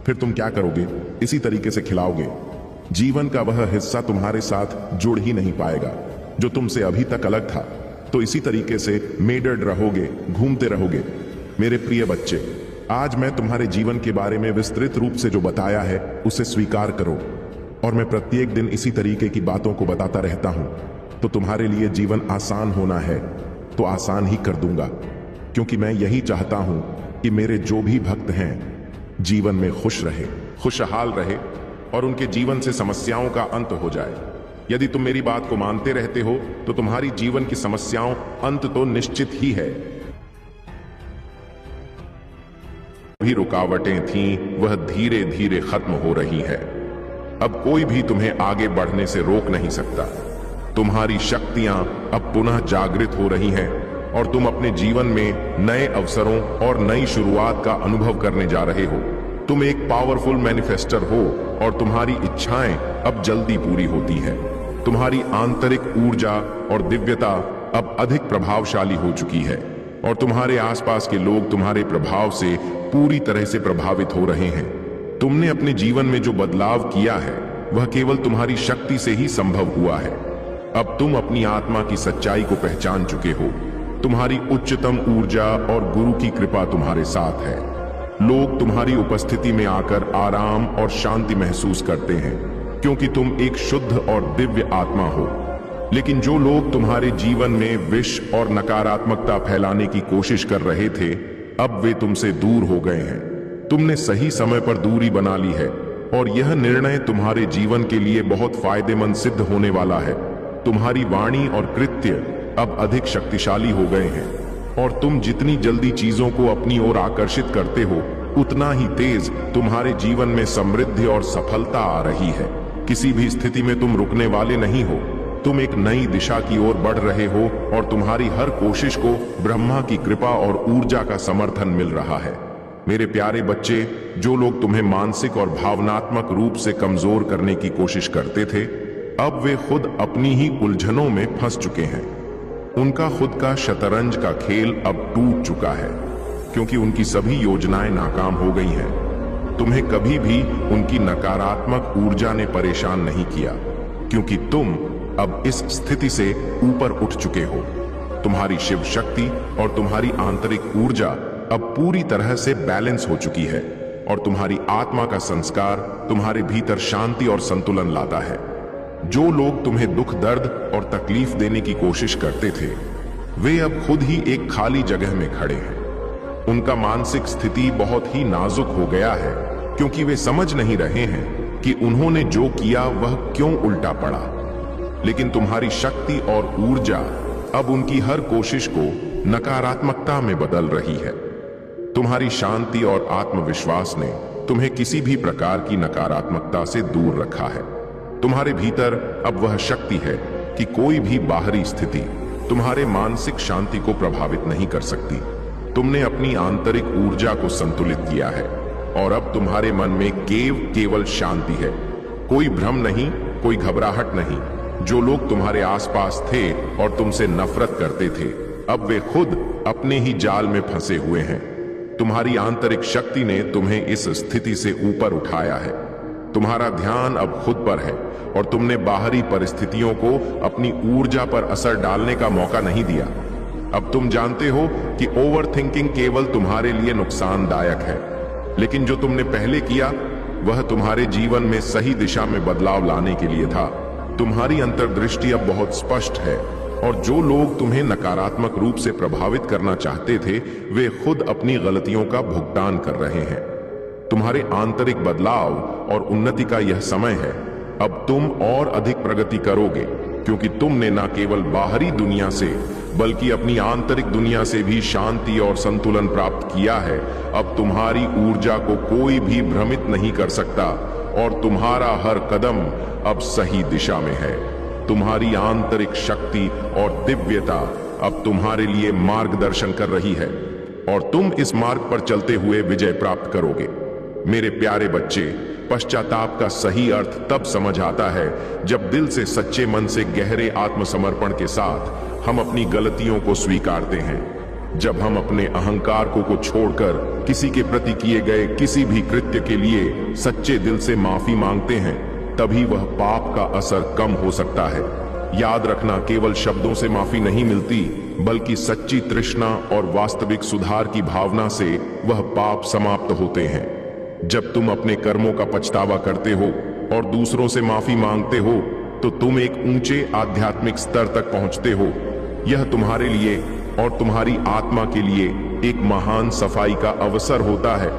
फिर तुम क्या करोगे? इसी तरीके से खिलाओगे। जीवन का वह हिस्सा तुम्हारे साथ जुड़ ही नहीं पाएगा जो तुमसे अभी तक अलग था। तो इसी तरीके से मेडर्ड रहोगे, घूमते रहोगे। मेरे प्रिय बच्चे, आज मैं तुम्हारे जीवन के बारे में विस्तृत रूप से जो बताया है उसे स्वीकार करो, और मैं प्रत्येक दिन इसी तरीके की बातों को बताता रहता हूं। तो तुम्हारे लिए जीवन आसान होना है तो आसान ही कर दूंगा, क्योंकि मैं यही चाहता हूं कि मेरे जो भी भक्त हैं जीवन में खुश रहे, खुशहाल रहे, और उनके जीवन से समस्याओं का अंत हो जाए। यदि तुम मेरी बात को मानते रहते हो तो तुम्हारी जीवन की समस्याओं अंत तो निश्चित ही है। भी रुकावटें थीं, वह धीरे धीरे खत्म हो रही है। अब कोई भी तुम्हें आगे बढ़ने से रोक नहीं सकता। तुम्हारी शक्तियां अब पुनः जागृत हो रही हैं और तुम अपने जीवन में नए अवसरों और नई शुरुआत का अनुभव करने जा रहे हो। तुम एक पावरफुल मैनिफेस्टर हो और तुम्हारी इच्छाएं अब जल्दी पूरी होती है। तुम्हारी आंतरिक ऊर्जा और दिव्यता अब अधिक प्रभावशाली हो चुकी है और तुम्हारे आसपास के लोग तुम्हारे प्रभाव से पूरी तरह से प्रभावित हो रहे हैं। तुमने अपने जीवन में जो बदलाव किया है वह केवल तुम्हारी शक्ति से ही संभव हुआ है। अब तुम अपनी आत्मा की सच्चाई को पहचान चुके हो। तुम्हारी उच्चतम ऊर्जा और गुरु की कृपा तुम्हारे साथ है। लोग तुम्हारी उपस्थिति में आकर आराम और शांति महसूस करते हैं, क्योंकि तुम एक शुद्ध और दिव्य आत्मा हो। लेकिन जो लोग तुम्हारे जीवन में विष और नकारात्मकता फैलाने की कोशिश कर रहे थे, अब वे तुमसे दूर हो गए हैं। तुमने सही समय पर दूरी बना ली है और यह निर्णय तुम्हारे जीवन के लिए बहुत फायदेमंद सिद्ध होने वाला है। तुम्हारी वाणी और कृत्य अब अधिक शक्तिशाली हो गए हैं और तुम जितनी जल्दी चीजों को अपनी ओर आकर्षित करते हो, उतना ही तेज तुम्हारे जीवन में समृद्धि और सफलता आ रही है। किसी भी स्थिति में तुम रुकने वाले नहीं हो। तुम एक नई दिशा की ओर बढ़ रहे हो और तुम्हारी हर कोशिश को ब्रह्मा की कृपा और ऊर्जा का समर्थन मिल रहा है। मेरे प्यारे बच्चे, जो लोग तुम्हें मानसिक और भावनात्मक रूप से कमजोर करने की कोशिश करते थे, अब वे खुद अपनी ही उलझनों में फंस चुके हैं। उनका खुद का शतरंज का खेल अब टूट चुका है, क्योंकि उनकी सभी योजनाएं नाकाम हो गई हैं। तुम्हें कभी भी उनकी नकारात्मक ऊर्जा ने परेशान नहीं किया, क्योंकि तुम अब इस स्थिति से ऊपर उठ चुके हो। तुम्हारी शिव शक्ति और तुम्हारी आंतरिक ऊर्जा अब पूरी तरह से बैलेंस हो चुकी है और तुम्हारी आत्मा का संस्कार तुम्हारे भीतर शांति और संतुलन लाता है। जो लोग तुम्हें दुख, दर्द और तकलीफ देने की कोशिश करते थे, वे अब खुद ही एक खाली जगह में खड़े हैं। उनका मानसिक स्थिति बहुत ही नाजुक हो गया है, क्योंकि वे समझ नहीं रहे हैं कि उन्होंने जो किया वह क्यों उल्टा पड़ा। लेकिन तुम्हारी शक्ति और ऊर्जा अब उनकी हर कोशिश को नकारात्मकता में बदल रही है। तुम्हारी शांति और आत्मविश्वास ने तुम्हें किसी भी प्रकार की नकारात्मकता से दूर रखा है। तुम्हारे भीतर अब वह शक्ति है कि कोई भी बाहरी स्थिति तुम्हारे मानसिक शांति को प्रभावित नहीं कर सकती। तुमने अपनी आंतरिक ऊर्जा को संतुलित किया है और अब तुम्हारे मन में केवल शांति है। कोई भ्रम नहीं, कोई घबराहट नहीं। जो लोग तुम्हारे आसपास थे और तुमसे नफरत करते थे, अब वे खुद अपने ही जाल में फंसे हुए हैं। तुम्हारी आंतरिक शक्ति ने तुम्हें इस स्थिति से ऊपर उठाया है। तुम्हारा ध्यान अब खुद पर है और तुमने बाहरी परिस्थितियों को अपनी ऊर्जा पर असर डालने का मौका नहीं दिया। अब तुम जानते हो कि ओवरथिंकिंग केवल तुम्हारे लिए नुकसानदायक है, लेकिन जो तुमने पहले किया वह तुम्हारे जीवन में सही दिशा में बदलाव लाने के लिए था। तुम्हारी अंतर्दृष्टि अब बहुत स्पष्ट है और जो लोग तुम्हें नकारात्मक रूप से प्रभावित करना चाहते थे, वे खुद अपनी गलतियों का भुगतान कर रहे हैं। तुम्हारे आंतरिक बदलाव और उन्नति का यह समय है। अब तुम और अधिक प्रगति करोगे, क्योंकि तुमने न केवल बाहरी दुनिया से बल्कि अपनी आंतरिक दुनिया से भी शांति और संतुलन प्राप्त किया है। अब तुम्हारी ऊर्जा को कोई भी भ्रमित नहीं कर सकता और तुम्हारा हर कदम अब सही दिशा में है। तुम्हारी आंतरिक शक्ति और दिव्यता अब तुम्हारे लिए मार्गदर्शन कर रही है और तुम इस मार्ग पर चलते हुए विजय प्राप्त करोगे। मेरे प्यारे बच्चे, पश्चाताप का सही अर्थ तब समझ आता है जब दिल से, सच्चे मन से, गहरे आत्मसमर्पण के साथ हम अपनी गलतियों को स्वीकारते हैं। जब हम अपने अहंकार को छोड़कर किसी के प्रति किए गए किसी भी कृत्य के लिए सच्चे दिल से माफी मांगते हैं, तभी वह पाप का असर कम हो सकता है। याद रखना, केवल शब्दों से माफी नहीं मिलती, बल्कि सच्ची तृष्णा और वास्तविक सुधार की भावना से वह पाप समाप्त होते हैं। जब तुम अपने कर्मों का पछतावा करते हो और दूसरों से माफी मांगते हो, तो तुम एक ऊंचे आध्यात्मिक स्तर तक पहुंचते हो। यह तुम्हारे लिए और तुम्हारी आत्मा के लिए एक महान सफाई का अवसर होता है।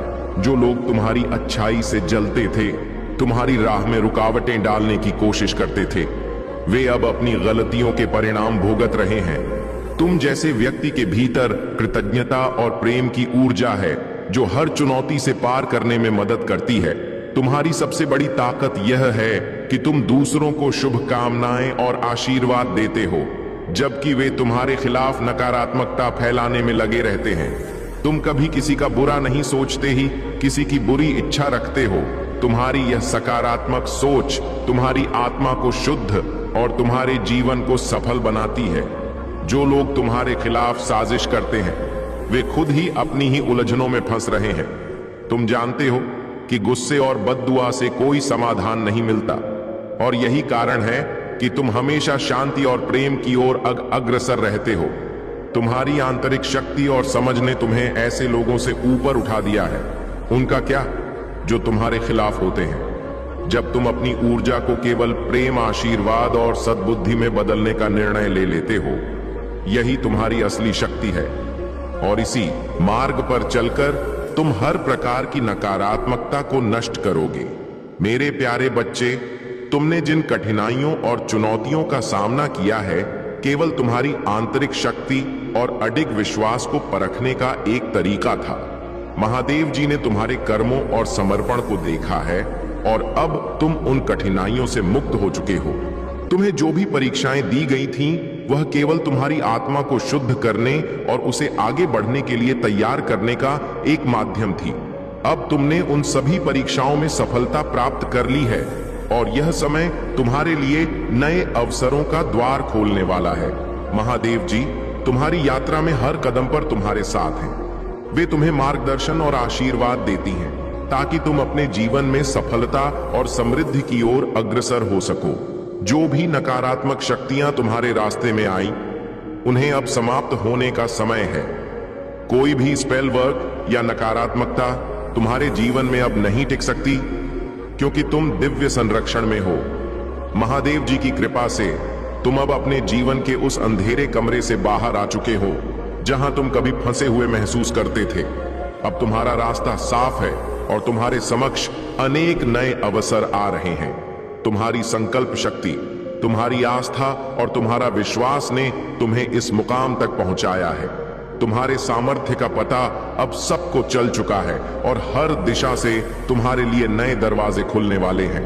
जो लोग तुम्हारी अच्छाई से जलते थे, तुम्हारी राह में रुकावटें डालने की कोशिश करते थे, वे अब अपनी गलतियों के परिणाम भुगत रहे हैं। तुम जैसे व्यक्ति के भीतर कृतज्ञता और प्रेम की ऊर्जा है, जो हर चुनौती से पार करने में मदद करती है। तुम्हारी सबसे बड़ी ताकत यह है कि तुम दूसरों को शुभकामनाएं और आशीर्वाद देते हो, जबकि वे तुम्हारे खिलाफ नकारात्मकता फैलाने में लगे रहते हैं। तुम कभी किसी का बुरा नहीं सोचते ही किसी की बुरी इच्छा रखते हो। तुम्हारी यह सकारात्मक सोच तुम्हारी आत्मा को शुद्ध और तुम्हारे जीवन को सफल बनाती है। जो लोग तुम्हारे खिलाफ साजिश करते हैं, वे खुद ही अपनी ही उलझनों में फंस रहे हैं। तुम जानते हो कि गुस्से और बद्दुआ से कोई समाधान नहीं मिलता, और यही कारण है कि तुम हमेशा शांति और प्रेम की ओर अग्रसर रहते हो। तुम्हारी आंतरिक शक्ति और समझ ने तुम्हें ऐसे लोगों से ऊपर उठा दिया है। उनका क्या, जो तुम्हारे खिलाफ होते हैं। जब तुम अपनी ऊर्जा को केवल प्रेम, आशीर्वाद और सद्बुद्धि में बदलने का निर्णय ले लेते हो, यही तुम्हारी असली शक्ति है। और इसी मार्ग पर चलकर तुम हर प्रकार की नकारात्मकता को नष्ट करोगे। मेरे प्यारे बच्चे, तुमने जिन कठिनाइयों और चुनौतियों का सामना किया है, केवल तुम्हारी आंतरिक शक्ति और अडिग विश्वास को परखने का एक तरीका था। महादेव जी ने तुम्हारे कर्मों और समर्पण को देखा है, और अब तुम उन कठिनाइयों से मुक्त हो चुके हो। तुम्हें जो भी परीक्षाएं दी गई थीं, वह केवल तुम्हारी आत्मा को शुद्ध करने और उसे आगे बढ़ने के लिए तैयार करने का एक माध्यम थी। अब तुमने उन सभी परीक्षाओं में सफलता प्राप्त कर ली है, और यह समय तुम्हारे लिए नए अवसरों का द्वार खोलने वाला है। महादेव जी तुम्हारी यात्रा में हर कदम पर तुम्हारे साथ हैं। वे तुम्हें मार्गदर्शन और आशीर्वाद देती हैं, ताकि तुम अपने जीवन में सफलता और समृद्धि की ओर अग्रसर हो सको। जो भी नकारात्मक शक्तियां तुम्हारे रास्ते में आई, उन्हें अब समाप्त होने का समय है। कोई भी स्पेल वर्क या नकारात्मकता तुम्हारे जीवन में अब नहीं टिक सकती, क्योंकि तुम दिव्य संरक्षण में हो। महादेव जी की कृपा से तुम अब अपने जीवन के उस अंधेरे कमरे से बाहर आ चुके हो, जहां तुम कभी फंसे हुए महसूस करते थे। अब तुम्हारा रास्ता साफ है, और तुम्हारे समक्ष अनेक नए अवसर आ रहे हैं। तुम्हारी संकल्प शक्ति, तुम्हारी आस्था और तुम्हारा विश्वास ने तुम्हें इस मुकाम तक पहुंचाया है। तुम्हारे सामर्थ्य का पता अब सबको चल चुका है, और हर दिशा से तुम्हारे लिए नए दरवाजे खुलने वाले हैं।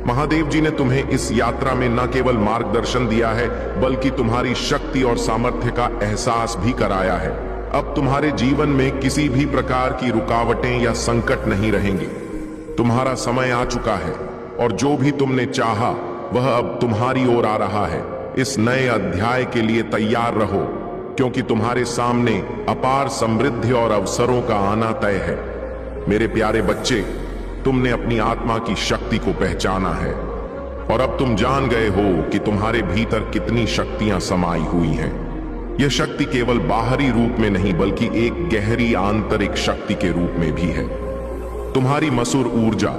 महादेव जी ने तुम्हें इस यात्रा में न केवल मार्गदर्शन दिया है, बल्कि तुम्हारी शक्ति और सामर्थ्य का एहसास भी कराया है। अब तुम्हारे जीवन में किसी भी प्रकार की रुकावटें या संकट नहीं रहेंगे। तुम्हारा समय आ चुका है, और जो भी तुमने चाहा वह अब तुम्हारी ओर आ रहा है। इस नए अध्याय के लिए तैयार रहो, क्योंकि तुम्हारे सामने अपार समृद्धि और अवसरों का आना तय है। मेरे प्यारे बच्चे, तुमने अपनी आत्मा की शक्ति को पहचाना है, और अब तुम जान गए हो कि तुम्हारे भीतर कितनी शक्तियां समाई हुई हैं। यह शक्ति केवल बाहरी रूप में नहीं, बल्कि एक गहरी आंतरिक शक्ति के रूप में भी है। तुम्हारी मसूर ऊर्जा,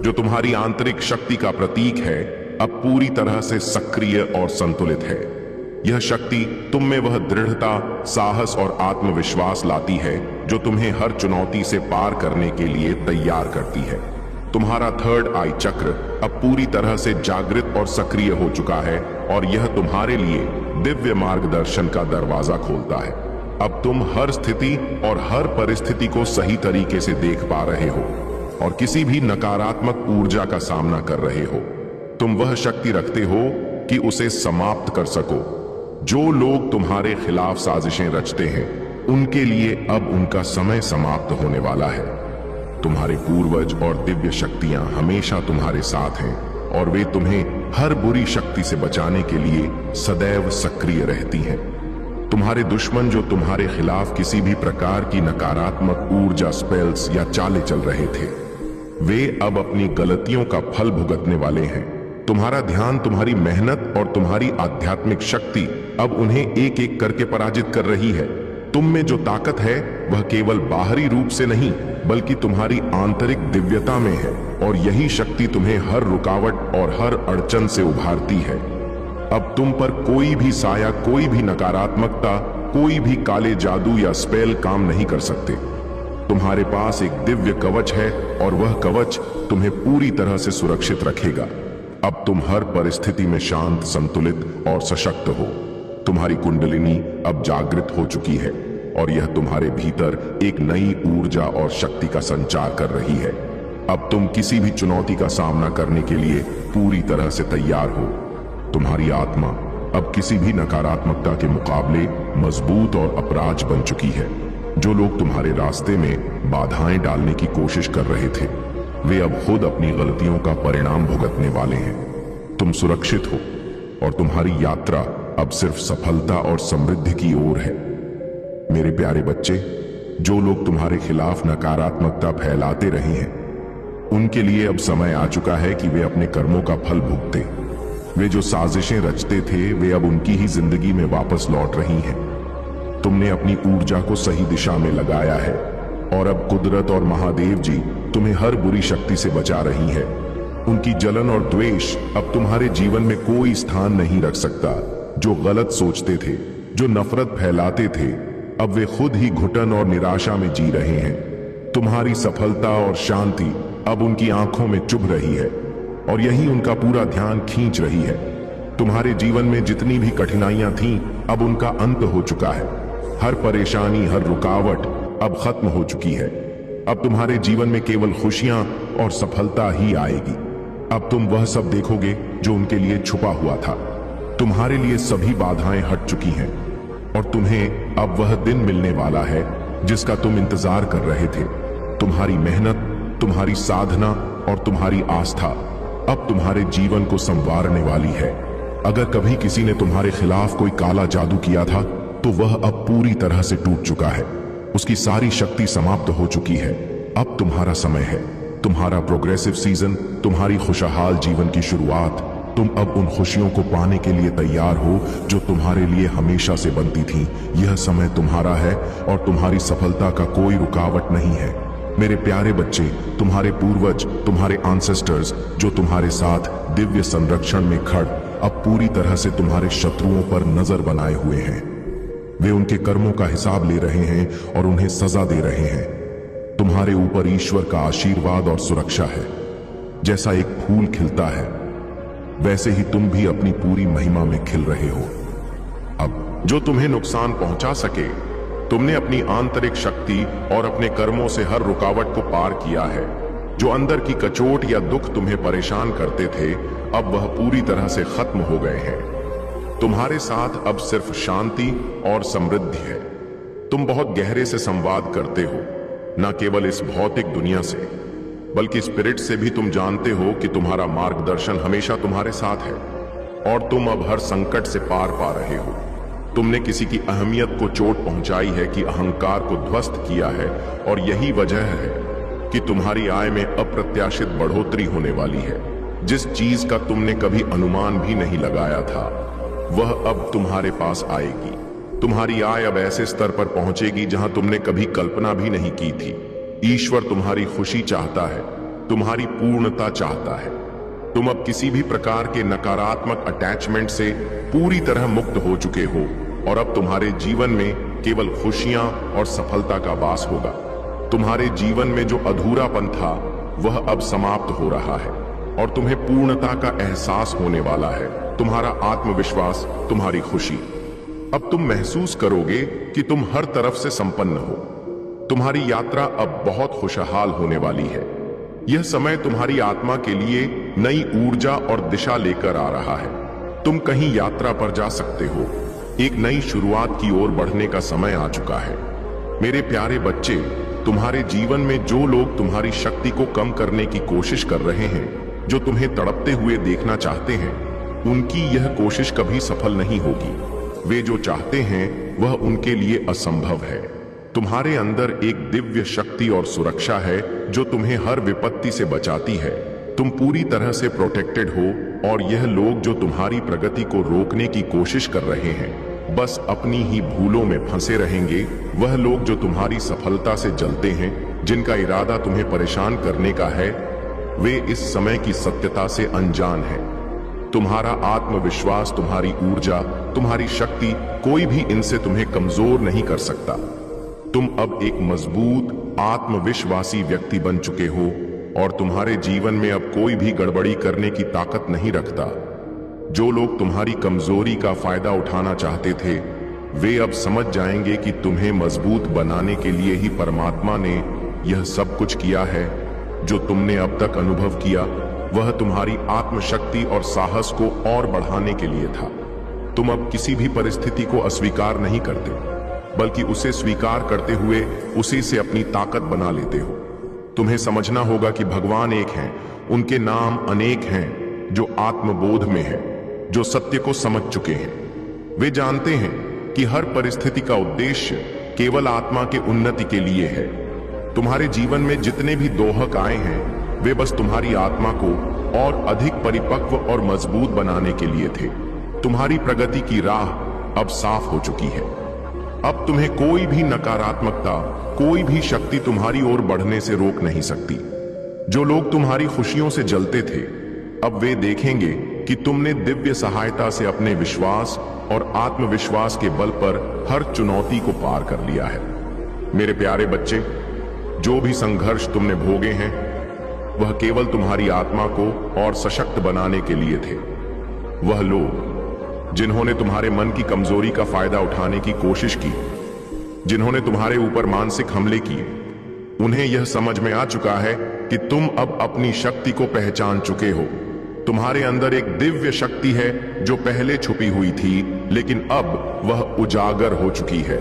जो तुम्हारी आंतरिक शक्ति का प्रतीक है, अब पूरी तरह से सक्रिय और संतुलित है। यह शक्ति तुम में वह दृढ़ता, साहस और आत्मविश्वास लाती है जो तुम्हें हर चुनौती से पार करने के लिए तैयार करती है। तुम्हारा थर्ड आई चक्र अब पूरी तरह से जागृत और सक्रिय हो चुका है, और यह तुम्हारे लिए दिव्य मार्गदर्शन का दरवाजा खोलता है। अब तुम हर स्थिति और हर परिस्थिति को सही तरीके से देख पा रहे हो, और किसी भी नकारात्मक ऊर्जा का सामना कर रहे हो। तुम वह शक्ति रखते हो कि उसे समाप्त कर सको। जो लोग तुम्हारे खिलाफ साजिशें रचते हैं, उनके लिए अब उनका समय समाप्त होने वाला है। तुम्हारे पूर्वज और दिव्य शक्तियां हमेशा तुम्हारे साथ हैं, और वे तुम्हें हर बुरी शक्ति से बचाने के लिए सदैव सक्रिय रहती हैं। तुम्हारे दुश्मन जो तुम्हारे खिलाफ किसी भी प्रकार की नकारात्मक ऊर्जा, स्पेल्स या चालें चल रहे थे, वे अब अपनी गलतियों का फल भुगतने वाले हैं। तुम्हारा ध्यान, तुम्हारी मेहनत और तुम्हारी आध्यात्मिक शक्ति अब उन्हें एक एक करके पराजित कर रही है। तुम में जो ताकत है वह केवल बाहरी रूप से नहीं बल्कि तुम्हारी आंतरिक दिव्यता में है, और यही शक्ति तुम्हें हर रुकावट और हर अड़चन से उभारती है। अब तुम पर कोई भी साया, कोई भी नकारात्मकता, कोई भी काले जादू या स्पेल काम नहीं कर सकते। तुम्हारे पास एक दिव्य कवच है और वह कवच तुम्हें पूरी तरह से सुरक्षित रखेगा। अब तुम हर परिस्थिति में शांत, संतुलित और सशक्त हो। तुम्हारी कुंडलिनी अब जागृत हो चुकी है और यह तुम्हारे भीतर एक नई ऊर्जा और शक्ति का संचार कर रही है। अब तुम किसी भी चुनौती का सामना करने के लिए पूरी तरह से तैयार हो। तुम्हारी आत्मा अब किसी भी नकारात्मकता के मुकाबले मजबूत और अपराज बन चुकी है। जो लोग तुम्हारे रास्ते में बाधाएं डालने की कोशिश कर रहे थे, वे अब खुद अपनी गलतियों का परिणाम भुगतने वाले हैं। तुम सुरक्षित हो और तुम्हारी यात्रा अब सिर्फ सफलता और समृद्धि की ओर है। मेरे प्यारे बच्चे, जो लोग तुम्हारे खिलाफ नकारात्मकता फैलाते रहे हैं, उनके लिए अब समय आ चुका है कि वे अपने कर्मों का फल भुगते। वे जो साजिशें रचते थे, वे अब उनकी ही जिंदगी में वापस लौट रही हैं। तुमने अपनी ऊर्जा को सही दिशा में लगाया है और अब कुदरत और महादेव जी तुम्हें हर बुरी शक्ति से बचा रही है। उनकी जलन और द्वेष अब तुम्हारे जीवन में कोई स्थान नहीं रख सकता। जो गलत सोचते थे, जो नफरत फैलाते थे, अब वे खुद ही घुटन और निराशा में जी रहे हैं। तुम्हारी सफलता और शांति अब उनकी आंखों में चुभ रही है और यही उनका पूरा ध्यान खींच रही है। तुम्हारे जीवन में जितनी भी कठिनाइयां थीं, अब उनका अंत हो चुका है। हर परेशानी, हर रुकावट अब खत्म हो चुकी है। अब तुम्हारे जीवन में केवल खुशियां और सफलता ही आएगी। अब तुम वह सब देखोगे जो उनके लिए छुपा हुआ था। तुम्हारे लिए सभी बाधाएं हट चुकी हैं और तुम्हें अब वह दिन मिलने वाला है जिसका तुम इंतजार कर रहे थे। तुम्हारी मेहनत, तुम्हारी साधना और तुम्हारी आस्था अब तुम्हारे जीवन को संवारने वाली है। अगर कभी किसी ने तुम्हारे खिलाफ कोई काला जादू किया था, तो वह अब पूरी तरह से टूट चुका है। उसकी सारी शक्ति समाप्त हो चुकी है। अब तुम्हारा समय है, तुम्हारा प्रोग्रेसिव सीजन, तुम्हारी खुशहाल जीवन की शुरुआत। तुम अब उन खुशियों को पाने के लिए तैयार हो जो तुम्हारे लिए हमेशा से बनती थीं। यह समय तुम्हारा है और तुम्हारी सफलता का कोई रुकावट नहीं है। मेरे प्यारे बच्चे, तुम्हारे पूर्वज, तुम्हारे एंसेस्टर्स जो तुम्हारे साथ दिव्य संरक्षण में खड़ अब पूरी तरह से तुम्हारे शत्रुओं पर नजर बनाए हुए हैं। वे उनके कर्मों का हिसाब ले रहे हैं और उन्हें सजा दे रहे हैं। तुम्हारे ऊपर ईश्वर का आशीर्वाद और सुरक्षा है। जैसा एक फूल खिलता है, वैसे ही तुम भी अपनी पूरी महिमा में खिल रहे हो। अब जो तुम्हें नुकसान पहुंचा सके, तुमने अपनी आंतरिक शक्ति और अपने कर्मों से हर रुकावट को पार किया है। जो अंदर की कचोट या दुख तुम्हें परेशान करते थे, अब वह पूरी तरह से खत्म हो गए हैं। तुम्हारे साथ अब सिर्फ शांति और समृद्धि है। तुम बहुत गहरे से संवाद करते हो, न केवल इस भौतिक दुनिया से, बल्कि स्पिरिट से भी। तुम जानते हो कि तुम्हारा मार्गदर्शन हमेशा तुम्हारे साथ है और तुम अब हर संकट से पार पा रहे हो। तुमने किसी की अहमियत को चोट पहुंचाई है, कि अहंकार को ध्वस्त किया है, और यही वजह है कि तुम्हारी आय में अप्रत्याशित बढ़ोतरी होने वाली है। जिस चीज का तुमने कभी अनुमान भी नहीं लगाया था, वह अब तुम्हारे पास आएगी। तुम्हारी आय अब ऐसे स्तर पर पहुंचेगी जहां तुमने कभी कल्पना भी नहीं की थी। ईश्वर तुम्हारी खुशी चाहता है, तुम्हारी पूर्णता चाहता है। तुम अब किसी भी प्रकार के नकारात्मक अटैचमेंट से पूरी तरह मुक्त हो चुके हो और अब तुम्हारे जीवन में केवल खुशियां और सफलता का वास होगा। तुम्हारे जीवन में जो अधूरापन था, वह अब समाप्त हो रहा है और तुम्हें पूर्णता का एहसास होने वाला है। तुम्हारा आत्मविश्वास, तुम्हारी खुशी। अब तुम महसूस करोगे कि तुम हर तरफ से संपन्न हो। तुम्हारी यात्रा अब बहुत खुशहाल होने वाली है। यह समय तुम्हारी आत्मा के लिए नई ऊर्जा और दिशा लेकर आ रहा है। तुम कहीं यात्रा पर जा सकते हो। एक नई शुरुआत की ओर बढ़ने का समय आ चुका है। मेरे प्यारे बच्चे, तुम्हारे जीवन में जो लोग तुम्हारी शक्ति को कम करने की कोशिश कर रहे हैं, जो तुम्हें तड़पते हुए देखना चाहते हैं, उनकी यह कोशिश कभी सफल नहीं होगी। वे जो चाहते हैं वह उनके लिए असंभव है। तुम्हारे अंदर एक दिव्य शक्ति और सुरक्षा है जो तुम्हें हर विपत्ति से बचाती है। तुम पूरी तरह से प्रोटेक्टेड हो और यह लोग जो तुम्हारी प्रगति को रोकने की कोशिश कर रहे हैं बस अपनी ही भूलों में फंसे रहेंगे। वह लोग जो तुम्हारी सफलता से जलते हैं, जिनका इरादा तुम्हें परेशान करने का है, वे इस समय की सत्यता से अनजान हैं। तुम्हारा आत्मविश्वास, तुम्हारी ऊर्जा, तुम्हारी शक्ति, कोई भी इनसे तुम्हें कमजोर नहीं कर सकता। तुम अब एक मजबूत आत्मविश्वासी व्यक्ति बन चुके हो और तुम्हारे जीवन में अब कोई भी गड़बड़ी करने की ताकत नहीं रखता। जो लोग तुम्हारी कमजोरी का फायदा उठाना चाहते थे, वे अब समझ जाएंगे कि तुम्हें मजबूत बनाने के लिए ही परमात्मा ने यह सब कुछ किया है। जो तुमने अब तक अनुभव किया वह तुम्हारी आत्मशक्ति और साहस को और बढ़ाने के लिए था। तुम अब किसी भी परिस्थिति को अस्वीकार नहीं करते, बल्कि उसे स्वीकार करते हुए उसी से अपनी ताकत बना लेते हो। तुम्हें समझना होगा कि भगवान एक हैं, उनके नाम अनेक हैं, जो आत्मबोध में है, जो सत्य को समझ चुके हैं। वे जानते हैं कि हर परिस्थिति का उद्देश्य केवल आत्मा के उन्नति के लिए है। तुम्हारे जीवन में जितने भी दोहक आए हैं वे बस तुम्हारी आत्मा को और अधिक परिपक्व और मजबूत बनाने के लिए थे। तुम्हारी प्रगति की राह अब साफ हो चुकी है। अब तुम्हें कोई भी नकारात्मकता, कोई भी शक्ति तुम्हारी ओर बढ़ने से रोक नहीं सकती। जो लोग तुम्हारी खुशियों से जलते थे, अब वे देखेंगे कि तुमने दिव्य सहायता से अपने विश्वास और आत्मविश्वास के बल पर हर चुनौती को पार कर लिया है। मेरे प्यारे बच्चे, जो भी संघर्ष तुमने भोगे हैं वह केवल तुम्हारी आत्मा को और सशक्त बनाने के लिए थे। वह लोग जिन्होंने तुम्हारे मन की कमजोरी का फायदा उठाने की कोशिश की, जिन्होंने तुम्हारे ऊपर मानसिक हमले किए, उन्हें यह समझ में आ चुका है कि तुम अब अपनी शक्ति को पहचान चुके हो। तुम्हारे अंदर एक दिव्य शक्ति है जो पहले छुपी हुई थी, लेकिन अब वह उजागर हो चुकी है।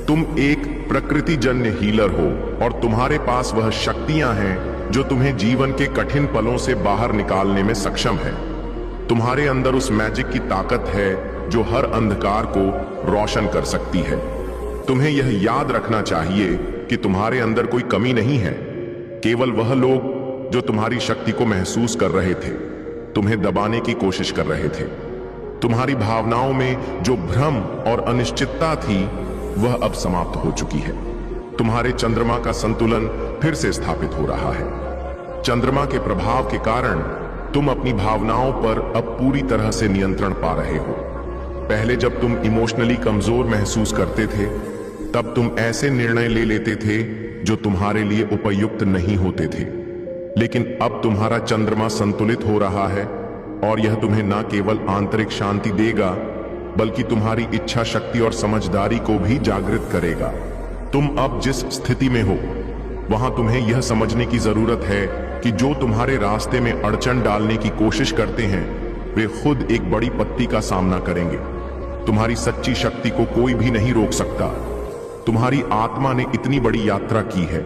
तुम एक प्रकृतिजन्य हीलर हो और तुम्हारे पास वह शक्तियां हैं जो तुम्हें जीवन के कठिन पलों से बाहर निकालने में सक्षम है। तुम्हारे अंदर उस मैजिक की ताकत है जो हर अंधकार को रोशन कर सकती है। तुम्हें यह याद रखना चाहिए कि तुम्हारे अंदर कोई कमी नहीं है। केवल वह लोग जो तुम्हारी शक्ति को महसूस कर रहे थे, तुम्हें दबाने की कोशिश कर रहे थे। तुम्हारी भावनाओं में जो भ्रम और अनिश्चितता थी वह अब समाप्त हो चुकी है। तुम्हारे चंद्रमा का संतुलन फिर से स्थापित हो रहा है। चंद्रमा के प्रभाव के कारण तुम अपनी भावनाओं पर अब पूरी तरह से नियंत्रण पा रहे हो। पहले जब तुम इमोशनली कमजोर महसूस करते थे, तब तुम ऐसे निर्णय ले लेते थे जो तुम्हारे लिए उपयुक्त नहीं होते थे। लेकिन अब तुम्हारा चंद्रमा संतुलित हो रहा है और यह तुम्हें न केवल आंतरिक शांति देगा, बल्कि तुम्हारी इच्छा शक्ति और समझदारी को भी जागृत करेगा। तुम अब जिस स्थिति में हो वहां तुम्हें यह समझने की जरूरत है कि जो तुम्हारे रास्ते में अड़चन डालने की कोशिश करते हैं वे खुद एक बड़ी पत्ती का सामना करेंगे। तुम्हारी सच्ची शक्ति को कोई भी नहीं रोक सकता। तुम्हारी आत्मा ने इतनी बड़ी यात्रा की है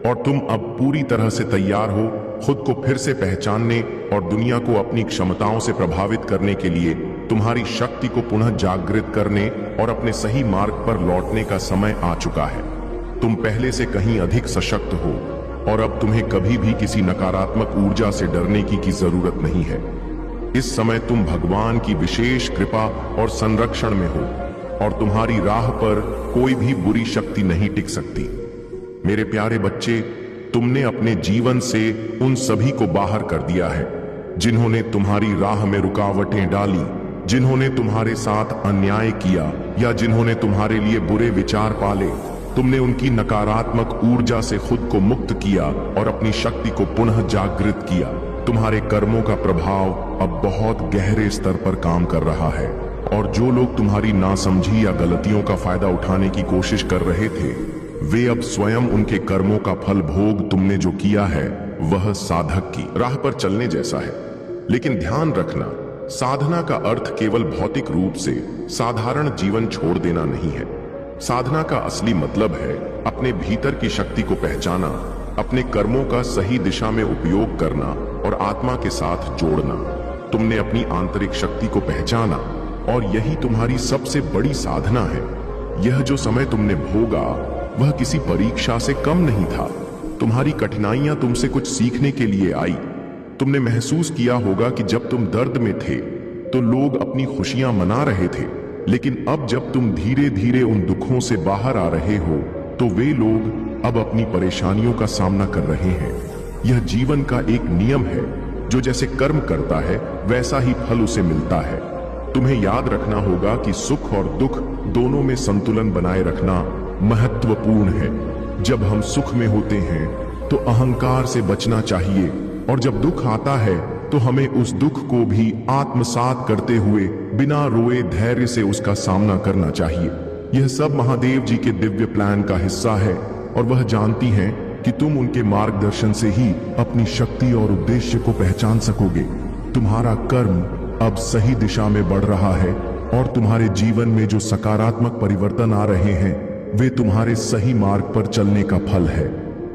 और तुम अब पूरी तरह से तैयार हो खुद को फिर से पहचानने और दुनिया को अपनी क्षमताओं से प्रभावित करने के लिए। तुम्हारी शक्ति को पुनः जागृत करने और अपने सही मार्ग पर लौटने का समय आ चुका है। तुम पहले से कहीं अधिक सशक्त हो और अब तुम्हें कभी भी किसी नकारात्मक ऊर्जा से डरने की जरूरत नहीं है। इस समय तुम भगवान की विशेष कृपा और संरक्षण में हो और तुम्हारी राह पर कोई भी बुरी शक्ति नहीं टिक सकती। मेरे प्यारे बच्चे, तुमने अपने जीवन से उन सभी को बाहर कर दिया है जिन्होंने तुम्हारी राह में रुकावटें डाली, जिन्होंने तुम्हारे साथ अन्याय किया या जिन्होंने तुम्हारे लिए बुरे विचार पाले। तुमने उनकी नकारात्मक ऊर्जा से खुद को मुक्त किया और अपनी शक्ति को पुनः जागृत किया। तुम्हारे कर्मों का प्रभाव अब बहुत गहरे स्तर पर काम कर रहा है और जो लोग तुम्हारी नासमझी या गलतियों का फायदा उठाने की कोशिश कर रहे थे, वे अब स्वयं उनके कर्मों का फल भोग। तुमने जो किया है वह साधक की राह पर चलने जैसा है। लेकिन ध्यान रखना, साधना का अर्थ केवल भौतिक रूप से साधारण जीवन छोड़ देना नहीं है। साधना का असली मतलब है अपने भीतर की शक्ति को पहचाना, अपने कर्मों का सही दिशा में उपयोग करना और आत्मा के साथ जोड़ना। तुमने अपनी आंतरिक शक्ति को पहचाना और यही तुम्हारी सबसे बड़ी साधना है। यह जो समय तुमने भोगा वह किसी परीक्षा से कम नहीं था। तुम्हारी कठिनाइयां तुमसे कुछ सीखने के लिए आई। तुमने महसूस किया होगा कि जब तुम दर्द में थे तो लोग अपनी खुशियां मना रहे थे, लेकिन अब जब तुम धीरे धीरे उन दुखों से बाहर आ रहे हो तो वे लोग अब अपनी परेशानियों का सामना कर रहे हैं। यह जीवन का एक नियम है, जो जैसे कर्म करता है वैसा ही फल उसे मिलता है। तुम्हें याद रखना होगा कि सुख और दुख दोनों में संतुलन बनाए रखना महत्वपूर्ण है। जब हम सुख में होते हैं तो अहंकार से बचना चाहिए, और जब दुख आता है तो हमें उस दुख को भी आत्मसात करते हुए बिना रोए धैर्य से उसका सामना करना चाहिए। यह सब महादेव जी के दिव्य प्लान का हिस्सा है, और वह जानती हैं कि तुम उनके मार्गदर्शन से ही अपनी शक्ति और उद्देश्य को पहचान सकोगे। तुम्हारा कर्म अब सही दिशा में बढ़ रहा है, और तुम्हारे जीवन में जो सकारात्मक परिवर्तन आ रहे हैं वे तुम्हारे सही मार्ग पर चलने का फल है।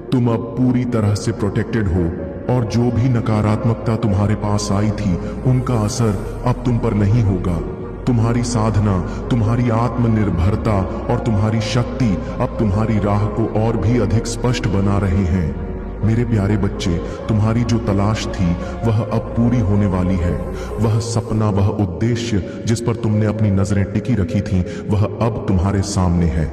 तुम अब पूरी तरह से प्रोटेक्टेड हो, और जो भी नकारात्मकता तुम्हारे पास आई थी उनका असर अब तुम पर नहीं होगा। तुम्हारी साधना, तुम्हारी आत्मनिर्भरता और तुम्हारी शक्ति अब तुम्हारी राह को और भी अधिक स्पष्ट बना रहे हैं। मेरे प्यारे बच्चे, तुम्हारी जो तलाश थी वह अब पूरी होने वाली है। वह सपना, वह उद्देश्य जिस पर तुमने अपनी नजरें टिकी रखी थीं, वह अब तुम्हारे सामने है।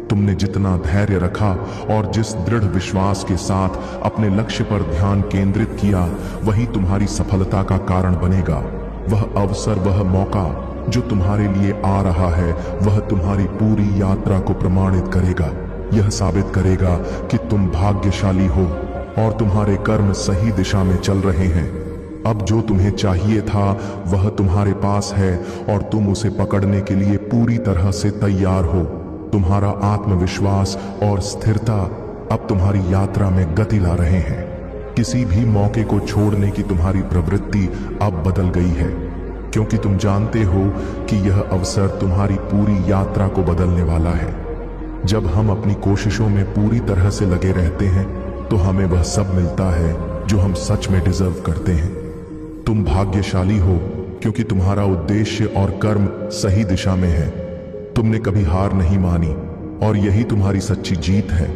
तुमने जितना धैर्य रखा और जिस दृढ़ विश्वास के साथ अपने लक्ष्य पर ध्यान केंद्रित किया, वही तुम्हारी सफलता का कारण बनेगा। वह अवसर, वह मौका जो तुम्हारे लिए आ रहा है, वह तुम्हारी पूरी यात्रा को प्रमाणित करेगा। यह साबित करेगा कि तुम भाग्यशाली हो और तुम्हारे कर्म सही दिशा में चल रहे हैं। अब जो तुम्हें चाहिए था वह तुम्हारे पास है, और तुम उसे पकड़ने के लिए पूरी तरह से तैयार हो। तुम्हारा आत्मविश्वास और स्थिरता अब तुम्हारी यात्रा में गति ला रहे हैं। किसी भी मौके को छोड़ने की तुम्हारी प्रवृत्ति अब बदल गई है, क्योंकि तुम जानते हो कि यह अवसर तुम्हारी पूरी यात्रा को बदलने वाला है। जब हम अपनी कोशिशों में पूरी तरह से लगे रहते हैं तो हमें वह सब मिलता है जो हम सच में डिजर्व करते हैं। तुम भाग्यशाली हो क्योंकि तुम्हारा उद्देश्य और कर्म सही दिशा में है। तुमने कभी हार नहीं मानी, और यही तुम्हारी सच्ची जीत है।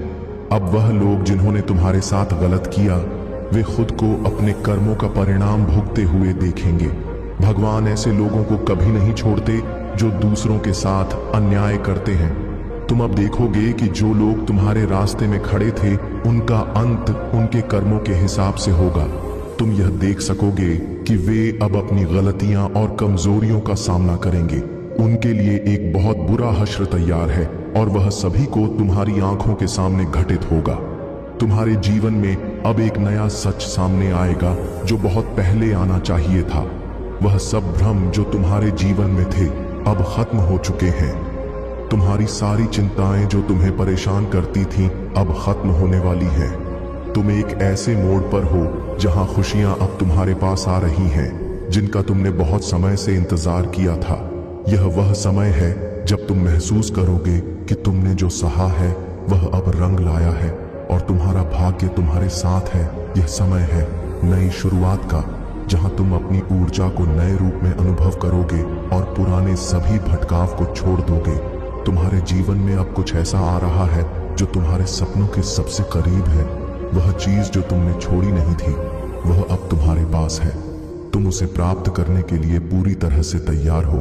अब वह लोग जिन्होंने तुम्हारे साथ गलत किया, वे खुद को अपने कर्मों का परिणाम भुगते हुए देखेंगे। भगवान ऐसे लोगों को कभी नहीं छोड़ते जो दूसरों के साथ अन्याय करते हैं। तुम अब देखोगे कि जो लोग तुम्हारे रास्ते में खड़े थे, उनका अंत उनके कर्मों के हिसाब से होगा। तुम यह देख सकोगे कि वे अब अपनी गलतियां और कमजोरियों का सामना करेंगे। उनके लिए एक बहुत बुरा हश्र तैयार है, और वह सभी को तुम्हारी आंखों के सामने घटित होगा। तुम्हारे जीवन में अब एक नया सच सामने आएगा जो बहुत पहले आना चाहिए था। वह सब भ्रम जो तुम्हारे जीवन में थे अब खत्म हो चुके हैं। तुम्हारी सारी चिंताएं जो तुम्हें परेशान करती थीं अब खत्म होने वाली हैं। तुम एक ऐसे मोड़ पर हो जहां खुशियां अब तुम्हारे पास आ रही हैं, जिनका तुमने बहुत समय से इंतजार किया था। यह वह समय है जब तुम महसूस करोगे कि तुमने जो सहा है वह अब रंग लाया है, और तुम्हारा भाग्य तुम्हारे साथ है। यह समय है नई शुरुआत का, जहां तुम अपनी ऊर्जा को नए रूप में अनुभव करोगे और पुराने सभी भटकाव को छोड़ दोगे। तुम्हारे जीवन में अब कुछ ऐसा आ रहा है जो तुम्हारे सपनों के सबसे करीब है। वह चीज जो तुमने छोड़ी नहीं थी वह अब तुम्हारे पास है। तुम उसे प्राप्त करने के लिए पूरी तरह से तैयार हो,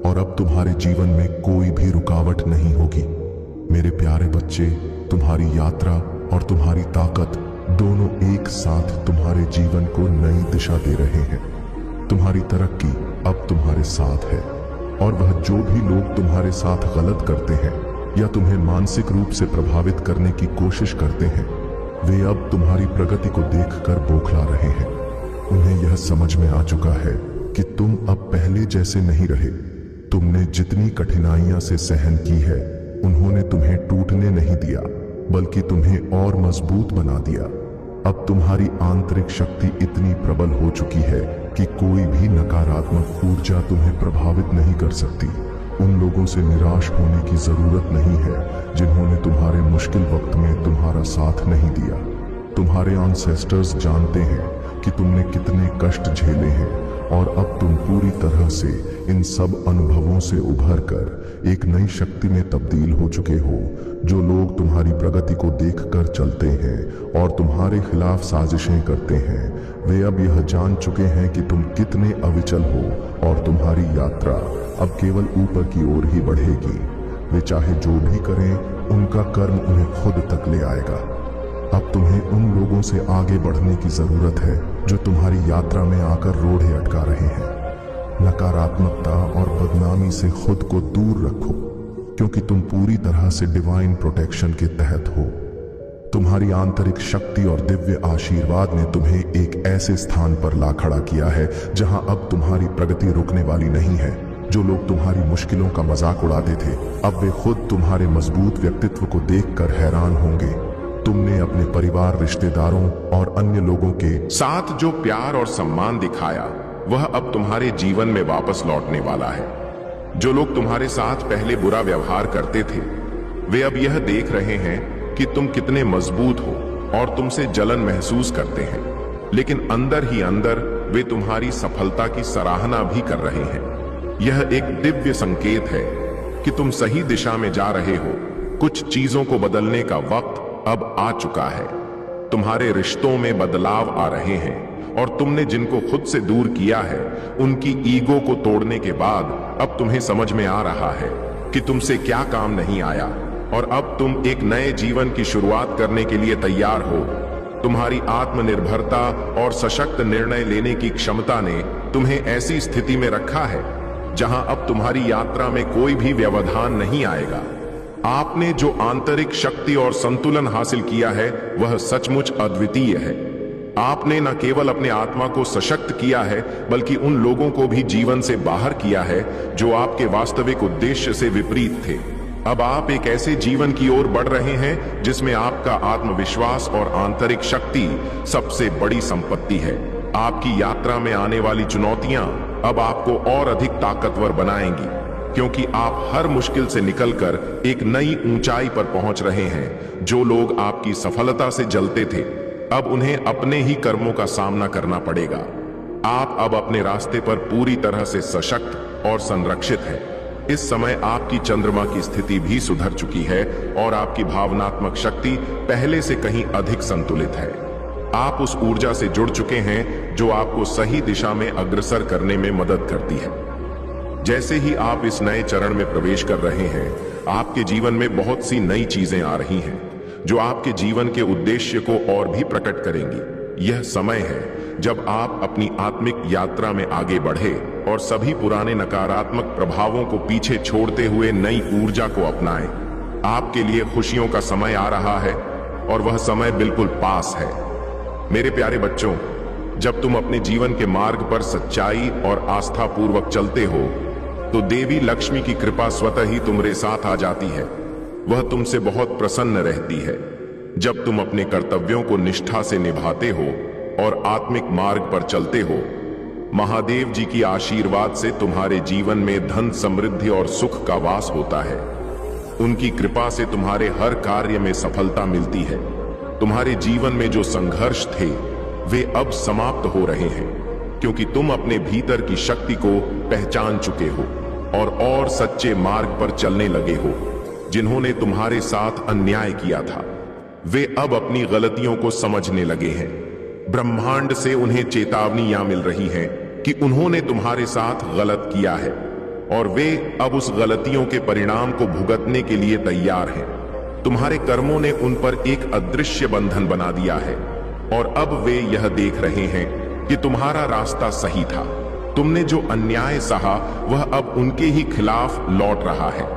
और अब तुम्हारे जीवन में कोई भी रुकावट नहीं होगी। मेरे प्यारे बच्चे, तुम्हारी यात्रा और तुम्हारी ताकत दोनों एक साथ तुम्हारे जीवन को नई दिशा दे रहे हैं। तुम्हारी तरक्की अब तुम्हारे साथ है, और वह जो भी लोग तुम्हारे साथ गलत करते हैं या तुम्हें मानसिक रूप से प्रभावित करने की कोशिश करते हैं, वे अब तुम्हारी प्रगति को देखकर बौखला रहे हैं। उन्हें यह समझ में आ चुका है कि तुम अब पहले जैसे नहीं रहे। तुमने जितनी कठिनाइयां से सहन की है, उन्होंने तुम्हें टूटने नहीं दिया, बल्कि तुम्हें और मजबूत बना दिया। अब तुम्हारी आंतरिक शक्ति इतनी प्रबल हो चुकी है कि कोई भी नकारात्मक ऊर्जा तुम्हें प्रभावित नहीं कर सकती। उन लोगों से निराश होने की जरूरत नहीं है जिन्होंने तुम्हारे मुश्किल वक्त में तुम्हारा साथ नहीं दिया। तुम्हारे एंसेस्टर्स जानते हैं कि तुमने कितने कष्ट झेले हैं, और अब तुम पूरी तरह से इन सब अनुभवों से उभर कर एक नई शक्ति में तब्दील हो चुके हो। जो लोग तुम्हारी प्रगति को देखकर चलते हैं और तुम्हारे खिलाफ साजिशें करते हैं, वे अब यह जान चुके हैं कि तुम कितने अविचल हो और तुम्हारी यात्रा अब केवल ऊपर की ओर ही बढ़ेगी। वे चाहे जो भी करें, उनका कर्म उन्हें खुद तक ले आएगा। अब तुम्हें उन लोगों से आगे बढ़ने की जरूरत है जो तुम्हारी यात्रा में आकर रोड़े अटका रहे हैं। नकारात्मकता और बदनामी से खुद को दूर रखो, क्योंकि तुम पूरी तरह से डिवाइन प्रोटेक्शन के तहत हो। तुम्हारी आंतरिक शक्ति और दिव्य आशीर्वाद ने तुम्हें एक ऐसे स्थान पर ला खड़ा किया है जहां अब तुम्हारी प्रगति रुकने वाली नहीं है। जो लोग तुम्हारी मुश्किलों का मजाक उड़ाते थे, अब वे खुद तुम्हारे मजबूत व्यक्तित्व को देखकर हैरान होंगे। तुमने अपने परिवार, रिश्तेदारों और अन्य लोगों के साथ जो प्यार और सम्मान दिखाया, वह अब तुम्हारे जीवन में वापस लौटने वाला है। जो लोग तुम्हारे साथ पहले बुरा व्यवहार करते थे, वे अब यह देख रहे हैं कि तुम कितने मजबूत हो और तुमसे जलन महसूस करते हैं, लेकिन अंदर ही अंदर वे तुम्हारी सफलता की सराहना भी कर रहे हैं। यह एक दिव्य संकेत है कि तुम सही दिशा में जा रहे हो। कुछ चीजों को बदलने का वक्त अब आ चुका है। तुम्हारे रिश्तों में बदलाव आ रहे हैं और तुमने जिनको खुद से दूर किया है, उनकी ईगो को तोड़ने के बाद अब तुम्हें समझ में आ रहा है कि तुमसे क्या काम नहीं आया और अब तुम एक नए जीवन की शुरुआत करने के लिए तैयार हो। तुम्हारी आत्मनिर्भरता और सशक्त निर्णय लेने की क्षमता ने तुम्हें ऐसी स्थिति में रखा है जहां अब तुम्हारी यात्रा में कोई भी व्यवधान नहीं आएगा। आपने जो आंतरिक शक्ति और संतुलन हासिल किया है, वह सचमुच अद्वितीय है। आपने न केवल अपने आत्मा को सशक्त किया है, बल्कि उन लोगों को भी जीवन से बाहर किया है जो आपके वास्तविक उद्देश्य से विपरीत थे। अब आप एक ऐसे जीवन की ओर बढ़ रहे हैं जिसमें आपका आत्मविश्वास और आंतरिक शक्ति सबसे बड़ी संपत्ति है। आपकी यात्रा में आने वाली चुनौतियां अब आपको और अधिक ताकतवर बनाएंगी, क्योंकि आप हर मुश्किल से निकलकर एक नई ऊंचाई पर पहुंच रहे हैं। जो लोग आपकी सफलता से जलते थे, अब उन्हें अपने ही कर्मों का सामना करना पड़ेगा। आप अब अपने रास्ते पर पूरी तरह से सशक्त और संरक्षित हैं। इस समय आपकी चंद्रमा की स्थिति भी सुधर चुकी है और आपकी भावनात्मक शक्ति पहले से कहीं अधिक संतुलित है। आप उस ऊर्जा से जुड़ चुके हैं जो आपको सही दिशा में अग्रसर करने में मदद करती है। जैसे ही आप इस नए चरण में प्रवेश कर रहे हैं, आपके जीवन में बहुत सी नई चीजें आ रही हैं जो आपके जीवन के उद्देश्य को और भी प्रकट करेंगी। यह समय है जब आप अपनी आत्मिक यात्रा में आगे बढ़े और सभी पुराने नकारात्मक प्रभावों को पीछे छोड़ते हुए नई ऊर्जा को अपनाएं। आपके लिए खुशियों का समय आ रहा है और वह समय बिल्कुल पास है। मेरे प्यारे बच्चों, जब तुम अपने जीवन के मार्ग पर सच्चाई और आस्था पूर्वक चलते हो, तो देवी लक्ष्मी की कृपा स्वतः ही तुम्हारे साथ आ जाती है। वह तुमसे बहुत प्रसन्न रहती है। जब तुम अपने कर्तव्यों को निष्ठा से निभाते हो और आत्मिक मार्ग पर चलते हो, महादेव जी की आशीर्वाद से तुम्हारे जीवन में धन, समृद्धि और सुख का वास होता है। उनकी कृपा से तुम्हारे हर कार्य में सफलता मिलती है। तुम्हारे जीवन में जो संघर्ष थे, वे अब समाप्त हो रहे हैं, क्योंकि तुम अपने भीतर की शक्ति को पहचान चुके हो और सच्चे मार्ग पर चलने लगे हो। जिन्होंने तुम्हारे साथ अन्याय किया था, वे अब अपनी गलतियों को समझने लगे हैं। ब्रह्मांड से उन्हें चेतावनियां मिल रही हैं कि उन्होंने तुम्हारे साथ गलत किया है और वे अब उस गलतियों के परिणाम को भुगतने के लिए तैयार हैं। तुम्हारे कर्मों ने उन पर एक अदृश्य बंधन बना दिया है और अब वे यह देख रहे हैं कि तुम्हारा रास्ता सही था। तुमने जो अन्याय सहा, वह अब उनके ही खिलाफ लौट रहा है।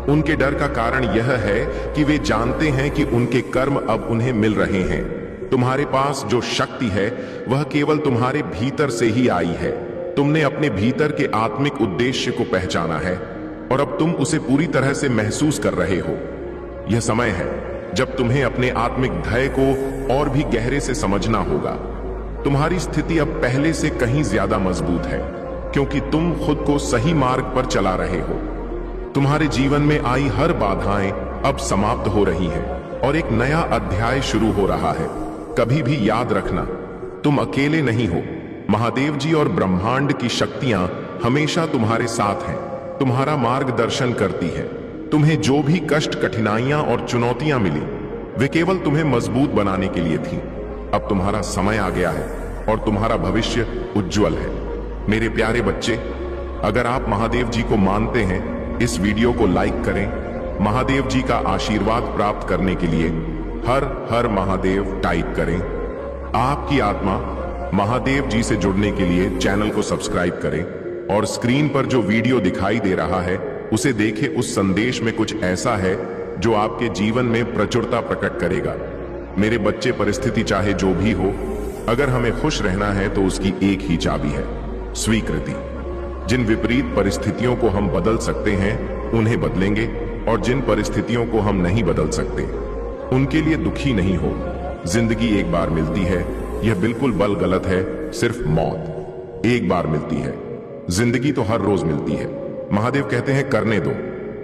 उनके डर का कारण यह है कि वे जानते हैं कि उनके कर्म अब उन्हें मिल रहे हैं। तुम्हारे पास जो शक्ति है, वह केवल तुम्हारे भीतर से ही आई है। तुमने अपने भीतर के आत्मिक उद्देश्य को पहचाना है और अब तुम उसे पूरी तरह से महसूस कर रहे हो। यह समय है जब तुम्हें अपने आत्मिक ध्येय को और भी गहरे से समझना होगा। तुम्हारी स्थिति अब पहले से कहीं ज्यादा मजबूत है, क्योंकि तुम खुद को सही मार्ग पर चला रहे हो। तुम्हारे जीवन में आई हर बाधाएं अब समाप्त हो रही हैं और एक नया अध्याय शुरू हो रहा है। कभी भी याद रखना, तुम अकेले नहीं हो। महादेव जी और ब्रह्मांड की शक्तियां हमेशा तुम्हारे साथ हैं। तुम्हारा मार्गदर्शन करती है। तुम्हें जो भी कष्ट, कठिनाइयां और चुनौतियां मिली, वे केवल तुम्हें मजबूत बनाने के लिए थीं। अब तुम्हारा समय आ गया है और तुम्हारा भविष्य उज्जवल है। मेरे प्यारे बच्चे, अगर आप महादेव जी को मानते हैं, इस वीडियो को लाइक करें। महादेव जी का आशीर्वाद प्राप्त करने के लिए हर हर महादेव टाइप करें। आपकी आत्मा महादेव जी से जुड़ने के लिए चैनल को सब्सक्राइब करें और स्क्रीन पर जो वीडियो दिखाई दे रहा है उसे देखें। उस संदेश में कुछ ऐसा है जो आपके जीवन में प्रचुरता प्रकट करेगा। मेरे बच्चे, परिस्थिति चाहे जो भी हो, अगर हमें खुश रहना है तो उसकी एक ही चाबी है, स्वीकृति। जिन विपरीत परिस्थितियों को हम बदल सकते हैं उन्हें बदलेंगे, और जिन परिस्थितियों को हम नहीं बदल सकते उनके लिए दुखी नहीं हो। जिंदगी एक बार मिलती है, यह बिल्कुल बल गलत है। सिर्फ मौत एक बार मिलती है, जिंदगी तो हर रोज मिलती है। महादेव कहते हैं, करने दो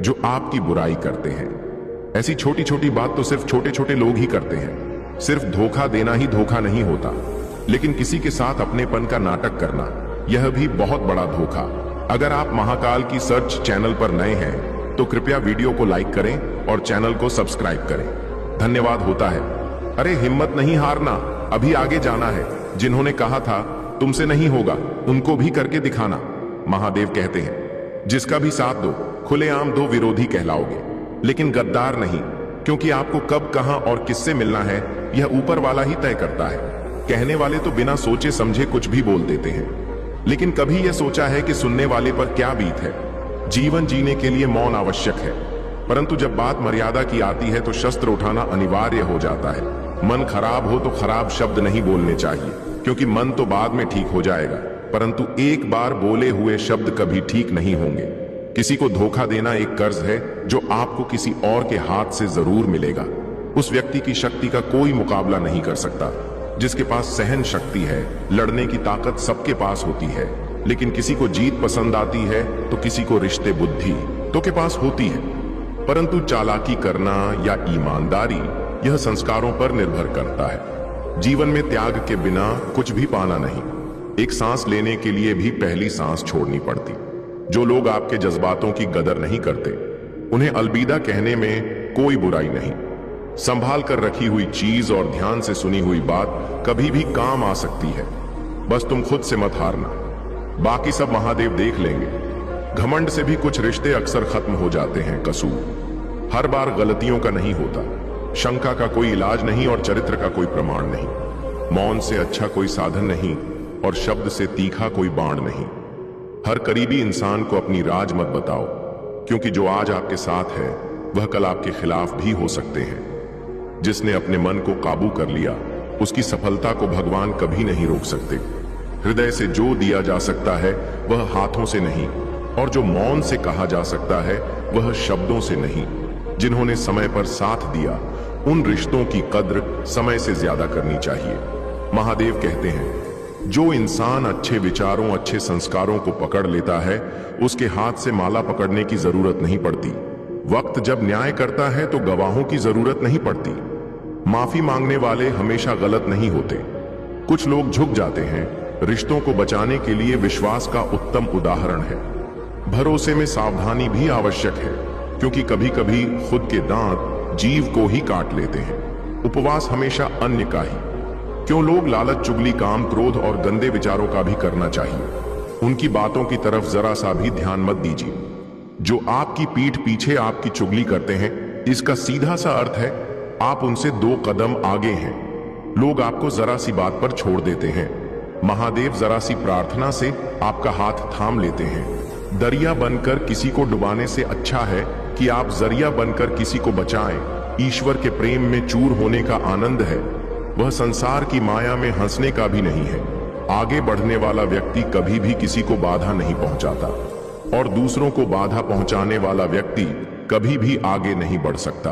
जो आपकी बुराई करते हैं। ऐसी छोटी छोटी बात तो सिर्फ छोटे छोटे लोग ही करते हैं। सिर्फ धोखा देना ही धोखा नहीं होता, लेकिन किसी के साथ अपनेपन का नाटक करना, यह भी बहुत बड़ा धोखा। अगर आप महाकाल की सर्च चैनल पर नए हैं तो कृपया वीडियो को लाइक करें और चैनल को सब्सक्राइब करें। धन्यवाद होता है। अरे हिम्मत नहीं हारना, अभी आगे जाना है। जिन्होंने कहा था तुमसे नहीं होगा, उनको भी करके दिखाना। महादेव कहते हैं, जिसका भी साथ दो, खुलेआम दो विरोधी कहलाओगे, लेकिन गद्दार नहीं, क्योंकि आपको कब, कहां और किससे मिलना है यह ऊपर वाला ही तय करता है। कहने वाले तो बिना सोचे समझे कुछ भी बोल देते हैं, लेकिन कभी यह सोचा है कि सुनने वाले पर क्या बीत है। जीवन जीने के लिए मौन आवश्यक है, परंतु जब बात मर्यादा की आती है तो शस्त्र उठाना अनिवार्य हो जाता है। मन खराब हो तो खराब शब्द नहीं बोलने चाहिए, क्योंकि मन तो बाद में ठीक हो जाएगा, परंतु एक बार बोले हुए शब्द कभी ठीक नहीं होंगे। किसी को धोखा देना एक कर्ज है जो आपको किसी और के हाथ से जरूर मिलेगा। उस व्यक्ति की शक्ति का कोई मुकाबला नहीं कर सकता। जिसके पास सहन शक्ति है, लड़ने की ताकत सबके पास होती है, लेकिन किसी को जीत पसंद आती है तो किसी को रिश्ते, बुद्धि तो के पास होती है। परंतु चालाकी करना या ईमानदारी, यह संस्कारों पर निर्भर करता है। जीवन में त्याग के बिना कुछ भी पाना नहीं। एक सांस लेने के लिए भी पहली सांस छोड़नी पड़ती। जो लोग आपके जज्बातों की कदर नहीं करते, उन्हें अलविदा कहने में कोई बुराई नहीं। संभाल कर रखी हुई चीज और ध्यान से सुनी हुई बात कभी भी काम आ सकती है। बस तुम खुद से मत हारना, बाकी सब महादेव देख लेंगे। घमंड से भी कुछ रिश्ते अक्सर खत्म हो जाते हैं। कसूर हर बार गलतियों का नहीं होता, शंका का कोई इलाज नहीं और चरित्र का कोई प्रमाण नहीं। मौन से अच्छा कोई साधन नहीं और शब्द से तीखा कोई बाण नहीं। हर करीबी इंसान को अपनी राज मत बताओ, क्योंकि जो आज आपके साथ है वह कल आपके खिलाफ भी हो सकते हैं। जिसने अपने मन को काबू कर लिया, उसकी सफलता को भगवान कभी नहीं रोक सकते। हृदय से जो दिया जा सकता है वह हाथों से नहीं, और जो मौन से कहा जा सकता है वह शब्दों से नहीं। जिन्होंने समय पर साथ दिया, उन रिश्तों की कद्र समय से ज्यादा करनी चाहिए। महादेव कहते हैं, जो इंसान अच्छे विचारों, अच्छे संस्कारों को पकड़ लेता है, उसके हाथ से माला पकड़ने की जरूरत नहीं पड़ती। वक्त जब न्याय करता है तो गवाहों की जरूरत नहीं पड़ती। माफी मांगने वाले हमेशा गलत नहीं होते। कुछ लोग झुक जाते हैं। रिश्तों को बचाने के लिए विश्वास का उत्तम उदाहरण है। भरोसे में सावधानी भी आवश्यक है, क्योंकि कभी कभी खुद के दांत जीव को ही काट लेते हैं। उपवास हमेशा अन्य का ही। क्यों लोग लालच, चुगली, काम, क्रोध और गंदे विचारों का भी करना चाहिए। उनकी बातों की तरफ जरा सा भी ध्यान मत दीजिए। जो आपकी पीठ पीछे आपकी चुगली करते हैं, इसका सीधा सा अर्थ है आप उनसे 2 कदम आगे हैं। लोग आपको जरा सी बात पर छोड़ देते हैं। महादेव जरा सी प्रार्थना से आपका हाथ थाम लेते हैं। दरिया बनकर किसी को डुबाने से अच्छा है कि आप जरिया बनकर किसी को बचाएं। ईश्वर के प्रेम में चूर होने का आनंद है, वह संसार की माया में हंसने का भी नहीं है। आगे बढ़ने वाला व्यक्ति कभी भी किसी को बाधा नहीं पहुंचाता, और दूसरों को बाधा पहुंचाने वाला व्यक्ति कभी भी आगे नहीं बढ़ सकता।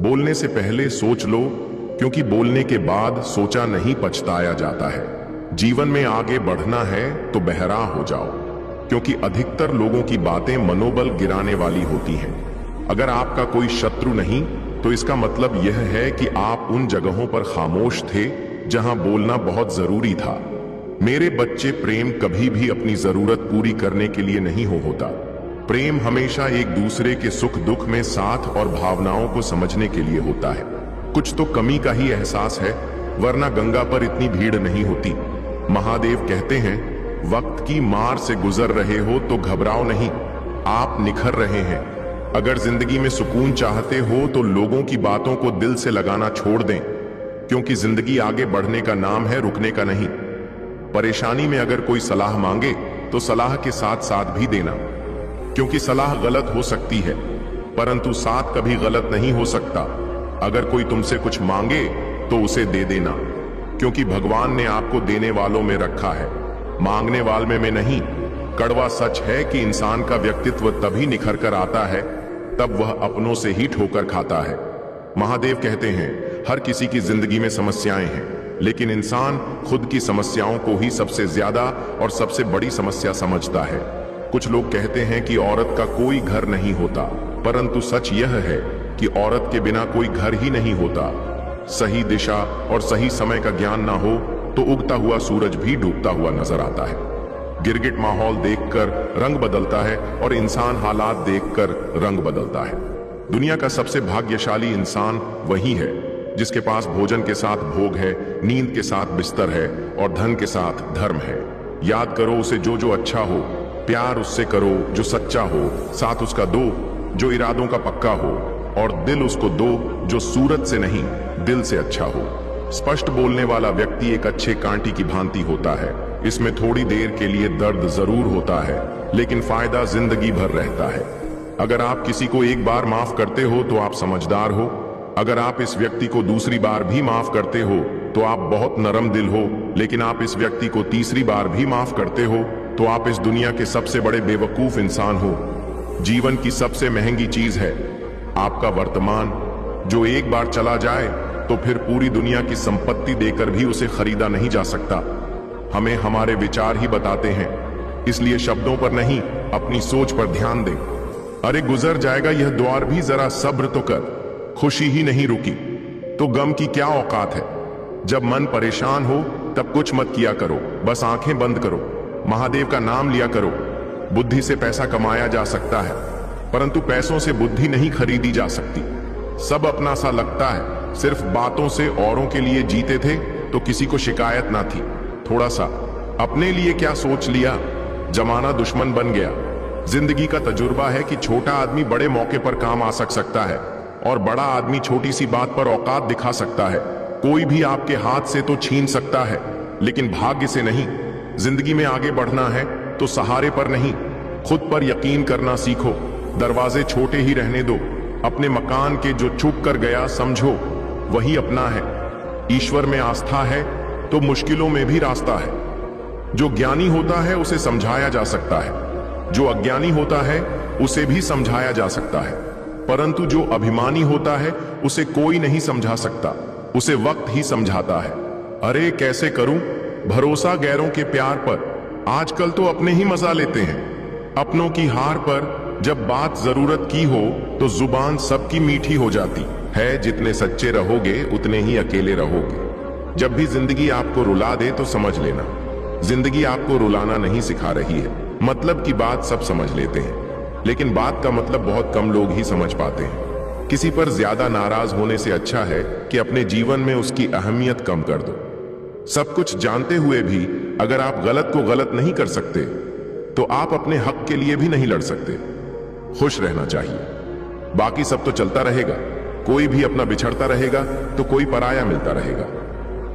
बोलने से पहले सोच लो, क्योंकि बोलने के बाद सोचा नहीं पछताया जाता है। जीवन में आगे बढ़ना है तो बहरा हो जाओ, क्योंकि अधिकतर लोगों की बातें मनोबल गिराने वाली होती हैं। अगर आपका कोई शत्रु नहीं तो इसका मतलब यह है कि आप उन जगहों पर खामोश थे जहां बोलना बहुत जरूरी था। मेरे बच्चे, प्रेम कभी भी अपनी जरूरत पूरी करने के लिए नहीं होता। प्रेम हमेशा एक दूसरे के सुख दुख में साथ और भावनाओं को समझने के लिए होता है। कुछ तो कमी का ही एहसास है, वरना गंगा पर इतनी भीड़ नहीं होती। महादेव कहते हैं, वक्त की मार से गुजर रहे हो तो घबराओ नहीं, आप निखर रहे हैं। अगर जिंदगी में सुकून चाहते हो तो लोगों की बातों को दिल से लगाना छोड़ दें, क्योंकि जिंदगी आगे बढ़ने का नाम है, रुकने का नहीं। परेशानी में अगर कोई सलाह मांगे तो सलाह के साथ साथ भी देना, क्योंकि सलाह गलत हो सकती है परंतु साथ कभी गलत नहीं हो सकता। अगर कोई तुमसे कुछ मांगे तो उसे दे देना, क्योंकि भगवान ने आपको देने वालों में रखा है, मांगने वाले में नहीं। कड़वा सच है कि इंसान का व्यक्तित्व तभी निखर कर आता है तब वह अपनों से ही ठोकर खाता है। महादेव कहते हैं, हर किसी की जिंदगी में समस्याएं हैं, लेकिन इंसान खुद की समस्याओं को ही सबसे ज्यादा और सबसे बड़ी समस्या समझता है। कुछ लोग कहते हैं कि औरत का कोई घर नहीं होता, परंतु सच यह है कि औरत के बिना कोई घर ही नहीं होता। सही दिशा और सही समय का ज्ञान ना हो तो उगता हुआ सूरज भी डूबता हुआ नजर आता है। गिरगिट माहौल देखकर रंग बदलता है और इंसान हालात देखकर रंग बदलता है। दुनिया का सबसे भाग्यशाली इंसान वही है जिसके पास भोजन के साथ भोग है, नींद के साथ बिस्तर है और धन के साथ धर्म है। याद करो उसे जो अच्छा हो, प्यार उससे करो जो सच्चा हो, साथ उसका दो जो इरादों का पक्का हो, और दिल उसको दो जो सूरत से नहीं दिल से अच्छा हो। स्पष्ट बोलने वाला व्यक्ति एक अच्छे कांटी की भांति होता है। इसमें थोड़ी देर के लिए दर्द जरूर होता है, लेकिन फायदा जिंदगी भर रहता है। अगर आप किसी को एक बार माफ करते हो तो आप समझदार हो। अगर आप इस व्यक्ति को दूसरी बार भी माफ करते हो तो आप बहुत नरम दिल हो। लेकिन आप इस व्यक्ति को तीसरी बार भी माफ करते हो तो आप इस दुनिया के सबसे बड़े बेवकूफ इंसान हो। जीवन की सबसे महंगी चीज है आपका वर्तमान, जो एक बार चला जाए तो फिर पूरी दुनिया की संपत्ति देकर भी उसे खरीदा नहीं जा सकता। हमें हमारे विचार ही बताते हैं, इसलिए शब्दों पर नहीं अपनी सोच पर ध्यान दें। अरे गुजर जाएगा यह द्वार भी, जरा सब्र तो कर। खुशी ही नहीं रुकी तो गम की क्या औकात है। जब मन परेशान हो तब कुछ मत किया करो, बस आंखें बंद करो, महादेव का नाम लिया करो। बुद्धि से पैसा कमाया जा सकता है, परंतु पैसों से बुद्धि नहीं खरीदी जा सकती। सब अपना सा लगता है, सिर्फ बातों से औरों के लिए जीते थे तो किसी को शिकायत ना थी। थोड़ा सा अपने लिए क्या सोच लिया, जमाना दुश्मन बन गया। जिंदगी का तजुर्बा है कि छोटा आदमी बड़े मौके पर काम आ सकता है और बड़ा आदमी छोटी सी बात पर औकात दिखा सकता है। कोई भी आपके हाथ से तो छीन सकता है, लेकिन भाग्य से नहीं। जिंदगी में आगे बढ़ना है तो सहारे पर नहीं, खुद पर यकीन करना सीखो। दरवाजे छोटे ही रहने दो। अपने मकान के जो चुप कर गया समझो वही अपना है। ईश्वर में आस्था है तो मुश्किलों में भी रास्ता है। जो ज्ञानी होता है उसे समझाया जा सकता है, जो अज्ञानी होता है उसे भी समझाया जा सकता है, परंतु जो अभिमानी होता है उसे कोई नहीं समझा सकता, उसे वक्त ही समझाता है। अरे कैसे करूं भरोसा गैरों के प्यार पर, आजकल तो अपने ही मजा लेते हैं। अपनों की हार पर जब बात जरूरत की हो तो जुबान सबकी मीठी हो जाती है। जितने सच्चे रहोगे उतने ही अकेले रहोगे। जब भी जिंदगी आपको रुला दे तो समझ लेना, जिंदगी आपको रुलाना नहीं सिखा रही है। मतलब की बात सब समझ लेते हैं, लेकिन बात का मतलब बहुत कम लोग ही समझ पाते हैं। किसी पर ज्यादा नाराज होने से अच्छा है कि अपने जीवन में उसकी अहमियत कम कर दो। सब कुछ जानते हुए भी अगर आप गलत को गलत नहीं कर सकते तो आप अपने हक के लिए भी नहीं लड़ सकते। खुश रहना चाहिए, बाकी सब तो चलता रहेगा। कोई भी अपना बिछड़ता रहेगा तो कोई पराया मिलता रहेगा।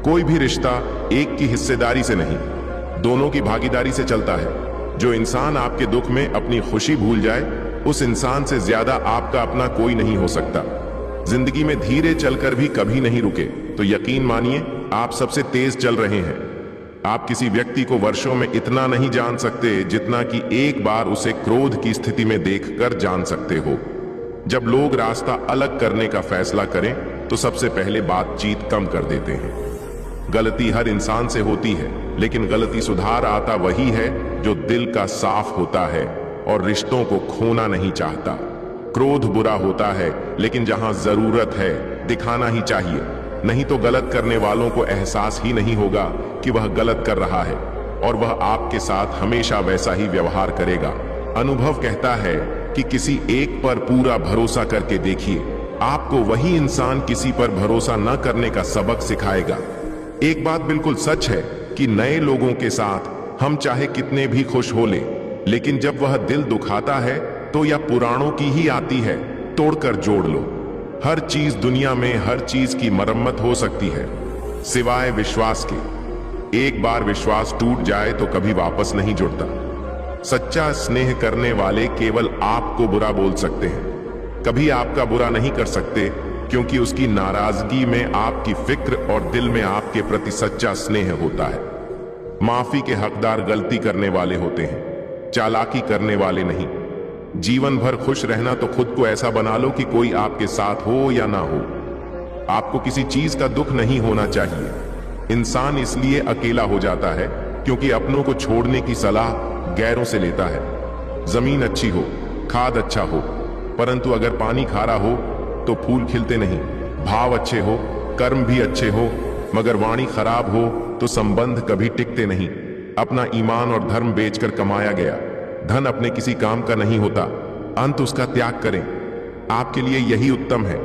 कोई भी रिश्ता एक की हिस्सेदारी से नहीं, दोनों की भागीदारी से चलता है। जो इंसान आपके दुख में अपनी खुशी भूल जाए, उस इंसान से ज्यादा आपका अपना कोई नहीं हो सकता। जिंदगी में धीरे चलकर भी कभी नहीं रुके तो यकीन मानिए आप सबसे तेज चल रहे हैं। आप किसी व्यक्ति को वर्षों में इतना नहीं जान सकते जितना कि एक बार उसे क्रोध की स्थिति में देखकर जान सकते हो। जब लोग रास्ता अलग करने का फैसला करें तो सबसे पहले बातचीत कम कर देते हैं। गलती हर इंसान से होती है, लेकिन गलती सुधार आता वही है जो दिल का साफ होता है और रिश्तों को खोना नहीं चाहता। क्रोध बुरा होता है, लेकिन जहां जरूरत है दिखाना ही चाहिए, नहीं तो गलत करने वालों को एहसास ही नहीं होगा कि वह गलत कर रहा है और वह आपके साथ हमेशा वैसा ही व्यवहार करेगा। अनुभव कहता है कि किसी एक पर पूरा भरोसा करके देखिए, आपको वही इंसान किसी पर भरोसा न करने का सबक सिखाएगा। एक बात बिल्कुल सच है कि नए लोगों के साथ हम चाहे कितने भी खुश हो ले, लेकिन जब वह दिल दुखाता है तो या पुराणों की ही आती है, तोड़कर जोड़ लो। हर चीज दुनिया में हर चीज की मरम्मत हो सकती है सिवाय विश्वास के। एक बार विश्वास टूट जाए तो कभी वापस नहीं जुड़ता। सच्चा स्नेह करने वाले केवल आपको बुरा बोल सकते हैं, कभी आपका बुरा नहीं कर सकते, क्योंकि उसकी नाराजगी में आपकी फिक्र और दिल में आपके प्रति सच्चा स्नेह होता है। माफी के हकदार गलती करने वाले होते हैं, चालाकी करने वाले नहीं। जीवन भर खुश रहना तो खुद को ऐसा बना लो कि कोई आपके साथ हो या ना हो, आपको किसी चीज का दुख नहीं होना चाहिए। इंसान इसलिए अकेला हो जाता है क्योंकि अपनों को छोड़ने की सलाह गैरों से लेता है। जमीन अच्छी हो, खाद अच्छा हो, परंतु अगर पानी खारा हो तो फूल खिलते नहीं। भाव अच्छे हो, कर्म भी अच्छे हो, मगर वाणी खराब हो तो संबंध कभी टिकते नहीं। अपना ईमान और धर्म बेचकर कमाया गया धन अपने किसी काम का नहीं होता, अंत उसका त्याग करें। आपके लिए यही उत्तम है।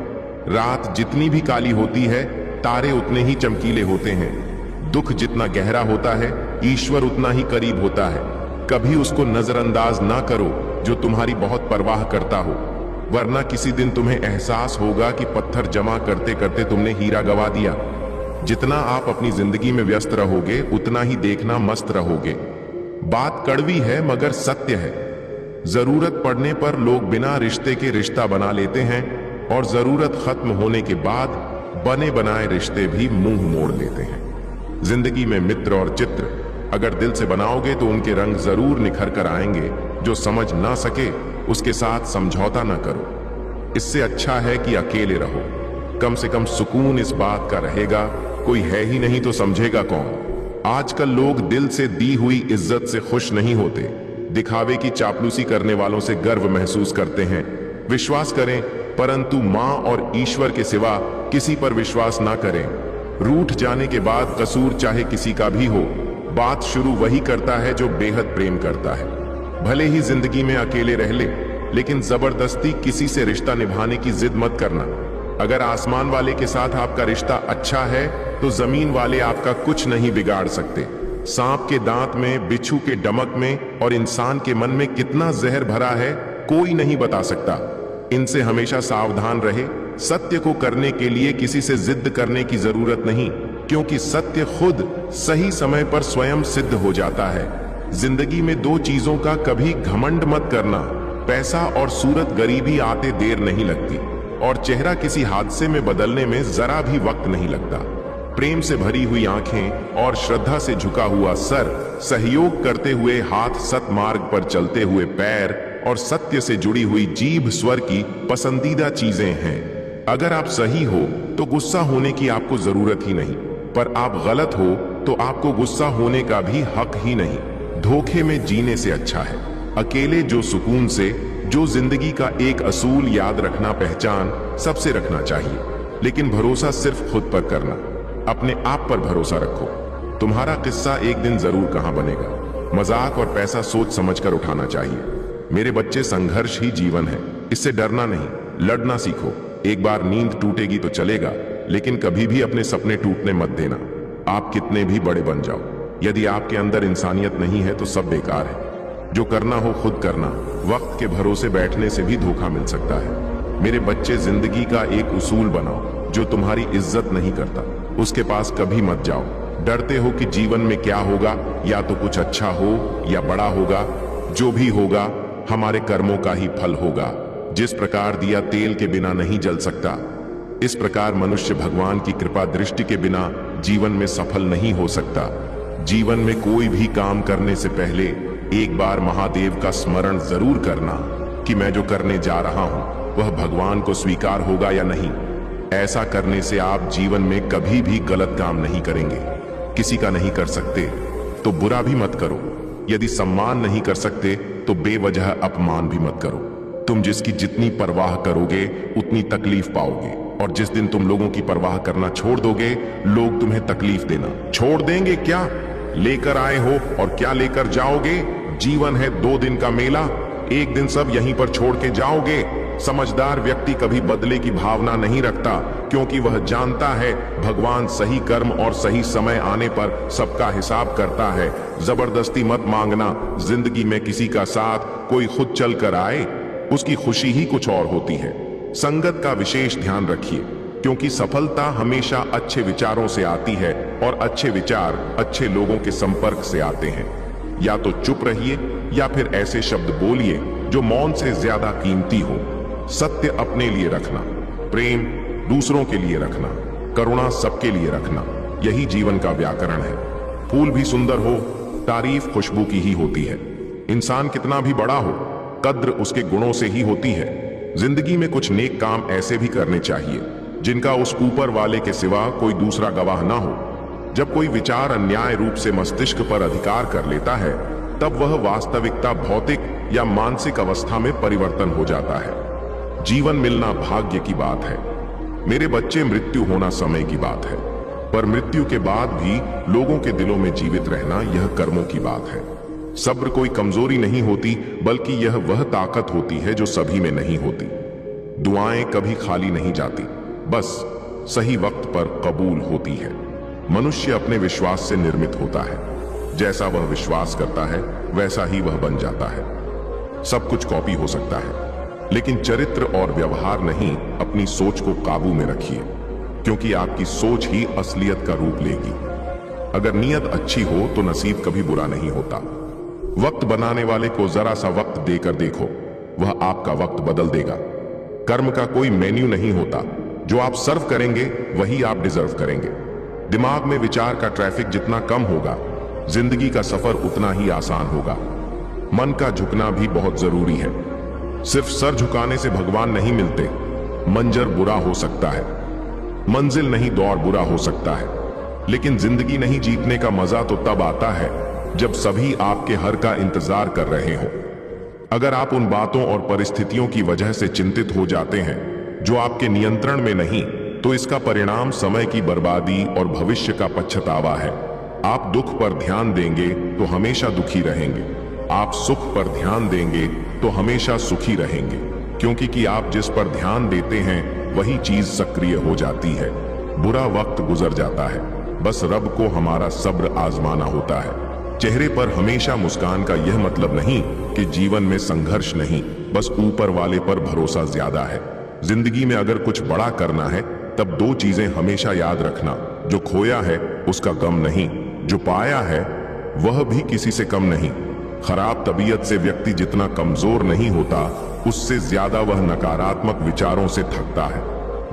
रात जितनी भी काली होती है, तारे उतने ही चमकीले होते हैं। दुख जितना गहरा होता है, ईश्वर उतना ही करीब होता है। कभी उसको नजरअंदाज ना करो जो तुम्हारी बहुत परवाह करता हो, वरना किसी दिन तुम्हें एहसास होगा कि पत्थर जमा करते करते तुमने हीरा गवा दिया। जितना आप अपनी जिंदगी में व्यस्त रहोगे, उतना ही देखना मस्त रहोगे। बात कड़वी है मगर सत्य है। जरूरत पड़ने पर लोग बिना रिश्ते के रिश्ता बना लेते हैं और जरूरत खत्म होने के बाद बने बनाए रिश्ते भी मुंह मोड़ लेते हैं। जिंदगी में मित्र और चित्र अगर दिल से बनाओगे तो उनके रंग जरूर निखर कर आएंगे। जो समझ ना सके उसके साथ समझौता ना करो। इससे अच्छा है कि अकेले रहो। कम से कम सुकून इस बात का रहेगा, कोई है ही नहीं तो समझेगा कौन। आजकल लोग दिल से दी हुई इज्जत से खुश नहीं होते, दिखावे की चापलूसी करने वालों से गर्व महसूस करते हैं। विश्वास करें, परंतु मां और ईश्वर के सिवा किसी पर विश्वास ना करें। रूठ जाने के बाद कसूर चाहे किसी का भी हो, बात शुरू वही करता है जो बेहद प्रेम करता है। भले ही जिंदगी में अकेले रह ले, लेकिन जबरदस्ती किसी से रिश्ता निभाने की जिद मत करना। अगर आसमान वाले के साथ आपका रिश्ता अच्छा है तो जमीन वाले आपका कुछ नहीं बिगाड़ सकते। सांप के दांत में, बिच्छू के डमक में और इंसान के मन में कितना जहर भरा है, कोई नहीं बता सकता। इनसे हमेशा सावधान रहे। सत्य को करने के लिए किसी से जिद करने की जरूरत नहीं, क्योंकि सत्य खुद सही समय पर स्वयं सिद्ध हो जाता है। जिंदगी में दो चीजों का कभी घमंड मत करना, पैसा और सूरत गरीबी आते देर नहीं लगती, और चेहरा किसी हादसे में बदलने में जरा भी वक्त नहीं लगता। प्रेम से भरी हुई आंखें और श्रद्धा से झुका हुआ सर, सहयोग करते हुए हाथ, सतमार्ग पर चलते हुए पैर और सत्य से जुड़ी हुई जीभ स्वर की पसंदीदा चीजें हैं। अगर आप सही हो तो गुस्सा होने की आपको जरूरत ही नहीं, पर आप गलत हो तो आपको गुस्सा होने का भी हक ही नहीं। धोखे में जीने से अच्छा है अकेले जो सुकून से। जो जिंदगी का एक असूल याद रखना, पहचान सबसे रखना चाहिए, लेकिन भरोसा सिर्फ खुद पर करना। अपने आप पर भरोसा रखो। तुम्हारा किस्सा एक दिन जरूर कहां बनेगा। मजाक और पैसा सोच समझकर उठाना चाहिए। मेरे बच्चे, संघर्ष ही जीवन है, इससे डरना नहीं, लड़ना सीखो। एक बार नींद टूटेगी तो चलेगा, लेकिन कभी भी अपने सपने टूटने मत देना। आप कितने भी बड़े बन जाओ, यदि आपके अंदर इंसानियत नहीं है तो सब बेकार है। जो करना हो खुद करना, वक्त के भरोसे बैठने से भी धोखा मिल सकता है। मेरे बच्चे, जिंदगी का एक उसूल बनाओ। जो तुम्हारी इज्जत नहीं करता उसके पास कभी मत जाओ। डरते हो कि जीवन में क्या होगा, या तो कुछ अच्छा हो या बड़ा होगा। जो भी होगा हमारे कर्मों का ही फल होगा। जिस प्रकार दिया तेल के बिना नहीं जल सकता, इस प्रकार मनुष्य भगवान की कृपा दृष्टि के बिना जीवन में सफल नहीं हो सकता। जीवन में कोई भी काम करने से पहले एक बार महादेव का स्मरण जरूर करना कि मैं जो करने जा रहा हूं वह भगवान को स्वीकार होगा या नहीं। ऐसा करने से आप जीवन में कभी भी गलत काम नहीं करेंगे। किसी का नहीं कर सकते तो बुरा भी मत करो। यदि सम्मान नहीं कर सकते तो बेवजह अपमान भी मत करो। तुम जिसकी जितनी परवाह करोगे उतनी तकलीफ पाओगे, और जिस दिन तुम लोगों की परवाह करना छोड़ दोगे, लोग तुम्हें तकलीफ देना छोड़ देंगे। क्या लेकर आए हो और क्या लेकर जाओगे? जीवन है 2 दिन का मेला, एक दिन सब यहीं पर छोड़ के जाओगे। समझदार व्यक्ति कभी बदले की भावना नहीं रखता, क्योंकि वह जानता है भगवान सही कर्म और सही समय आने पर सबका हिसाब करता है। जबरदस्ती मत मांगना। जिंदगी में किसी का साथ कोई खुद चल कर आए, उसकी खुशी ही कुछ और होती है। संगत का विशेष ध्यान रखिए, क्योंकि सफलता हमेशा अच्छे विचारों से आती है और अच्छे विचार अच्छे लोगों के संपर्क से आते हैं। या तो चुप रहिए या फिर ऐसे शब्द बोलिए जो मौन से ज्यादा कीमती हो। सत्य अपने लिए रखना, प्रेम दूसरों के लिए रखना, करुणा सबके लिए रखना, यही जीवन का व्याकरण है। फूल भी सुंदर हो, तारीफ खुशबू की ही होती है। इंसान कितना भी बड़ा हो, कद्र उसके गुणों से ही होती है। जिंदगी में कुछ नेक काम ऐसे भी करने चाहिए जिनका उस ऊपर वाले के सिवा कोई दूसरा गवाह ना हो। जब कोई विचार अन्याय रूप से मस्तिष्क पर अधिकार कर लेता है, तब वह वास्तविकता भौतिक या मानसिक अवस्था में परिवर्तन हो जाता है। जीवन मिलना भाग्य की बात है। मेरे बच्चे, मृत्यु होना समय की बात है, पर मृत्यु के बाद भी लोगों के दिलों में जीवित रहना यह कर्मों की बात है। सब्र कोई कमजोरी नहीं होती, बल्कि यह वह ताकत होती है जो सभी में नहीं होती। दुआएं कभी खाली नहीं जाती, बस सही वक्त पर कबूल होती है। मनुष्य अपने विश्वास से निर्मित होता है। जैसा वह विश्वास करता है वैसा ही वह बन जाता है। सब कुछ कॉपी हो सकता है, लेकिन चरित्र और व्यवहार नहीं। अपनी सोच को काबू में रखिए, क्योंकि आपकी सोच ही असलियत का रूप लेगी। अगर नीयत अच्छी हो तो नसीब कभी बुरा नहीं होता। वक्त बनाने वाले को जरा सा वक्त देकर देखो, वह आपका वक्त बदल देगा। कर्म का कोई मेन्यू नहीं होता, जो आप सर्व करेंगे वही आप डिजर्व करेंगे। दिमाग में विचार का ट्रैफिक जितना कम होगा, जिंदगी का सफर उतना ही आसान होगा। मन का झुकना भी बहुत जरूरी है। सिर्फ सर झुकाने से भगवान नहीं मिलते। मंजर बुरा हो सकता है, मंजिल नहीं दौड़ बुरा हो सकता है, लेकिन जिंदगी नहीं जीतने का मजा तो तब आता है जब सभी आपके हर का इंतजार कर रहे हो। अगर आप उन बातों और परिस्थितियों की वजह से चिंतित हो जाते हैं जो आपके नियंत्रण में नहीं, तो इसका परिणाम समय की बर्बादी और भविष्य का पछतावा है। आप दुख पर ध्यान देंगे तो हमेशा दुखी रहेंगे, आप सुख पर ध्यान देंगे तो हमेशा सुखी रहेंगे, क्योंकि कि आप जिस पर ध्यान देते हैं वही चीज सक्रिय हो जाती है। बुरा वक्त गुजर जाता है, बस रब को हमारा सब्र आजमाना होता है। चेहरे पर हमेशा मुस्कान का यह मतलब नहीं कि जीवन में संघर्ष नहीं, बस ऊपर वाले पर भरोसा ज्यादा है। जिंदगी में अगर कुछ बड़ा करना है तब दो चीजें हमेशा याद रखना, जो खोया है उसका गम नहीं, जो पाया है वह भी किसी से कम नहीं। खराब तबीयत से व्यक्ति जितना कमजोर नहीं होता, उससे ज्यादा वह नकारात्मक विचारों से थकता है।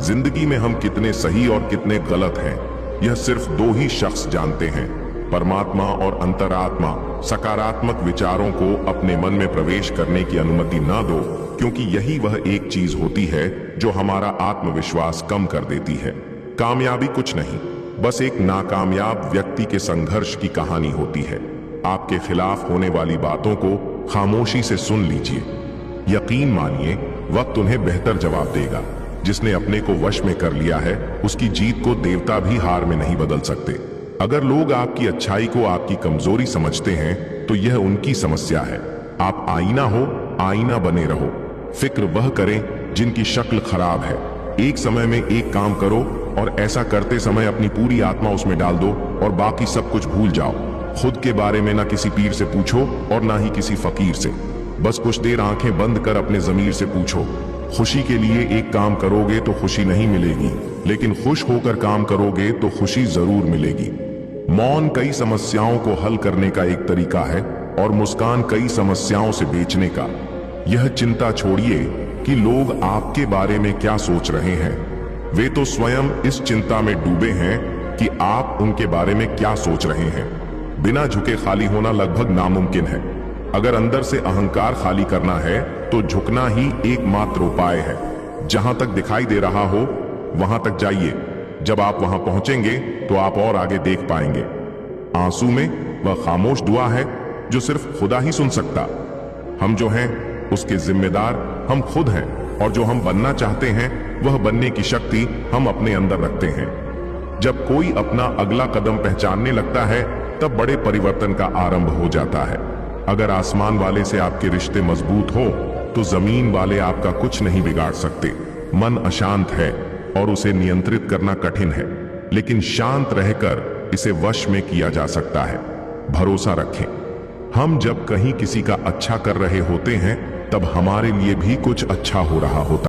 जिंदगी में हम कितने सही और कितने गलत हैं, यह सिर्फ दो ही शख्स जानते हैं, परमात्मा और अंतरात्मा। सकारात्मक विचारों को अपने मन में प्रवेश करने की अनुमति ना दो, क्योंकि यही वह एक चीज होती है जो हमारा आत्मविश्वास कम कर देती है। कामयाबी कुछ नहीं, बस एक नाकामयाब व्यक्ति के संघर्ष की कहानी होती है। आपके खिलाफ होने वाली बातों को खामोशी से सुन लीजिए। यकीन मानिए, वक्त उन्हें बेहतर जवाब देगा। जिसने अपने को वश में कर लिया है, उसकी जीत को देवता भी हार में नहीं बदल सकते। अगर लोग आपकी अच्छाई को आपकी कमजोरी समझते हैं तो यह उनकी समस्या है। आप आईना हो, आईना बने रहो। फिक्र वह करें जिनकी शक्ल खराब है। एक समय में एक काम करो और ऐसा करते समय अपनी पूरी आत्मा उसमें डाल दो और बाकी सब कुछ भूल जाओ। खुद के बारे में ना किसी पीर से पूछो और ना ही किसी फकीर से। बस कुछ देर आंखें बंद कर अपने जमीर से पूछो, खुशी के लिए एक काम करोगे तो खुशी नहीं मिलेगी, लेकिन खुश होकर काम करोगे तो खुशी जरूर मिलेगी। मौन कई समस्याओं को हल करने का एक तरीका है और मुस्कान कई समस्याओं से बेचने का। यह चिंता छोड़िए कि लोग आपके बारे में क्या सोच रहे हैं। वे तो स्वयं इस चिंता में डूबे हैं कि आप उनके बारे में क्या सोच रहे हैं। बिना झुके खाली होना लगभग नामुमकिन है। अगर अंदर से अहंकार खाली करना है तो झुकना ही एकमात्र उपाय है। जहां तक दिखाई दे रहा हो वहां तक जाइए। जब आप वहां पहुंचेंगे तो आप और आगे देख पाएंगे। आंसू में वह खामोश दुआ है जो सिर्फ खुदा ही सुन सकता। हम जो हैं उसके जिम्मेदार हम खुद हैं, और जो हम बनना चाहते हैं वह बनने की शक्ति हम अपने अंदर रखते हैं। जब कोई अपना अगला कदम पहचानने लगता है तब बड़े परिवर्तन का आरंभ हो जाता है। अगर आसमान वाले से आपके रिश्ते मजबूत हो तो जमीन वाले आपका कुछ नहीं बिगाड़ सकते। मन अशांत है और उसे नियंत्रित करना कठिन है, लेकिन शांत रहकर इसे वश में किया जा सकता है। भरोसा रखें, हम जब कहीं किसी का अच्छा कर रहे होते हैं तब हमारे लिए भी कुछ अच्छा हो रहा होता है।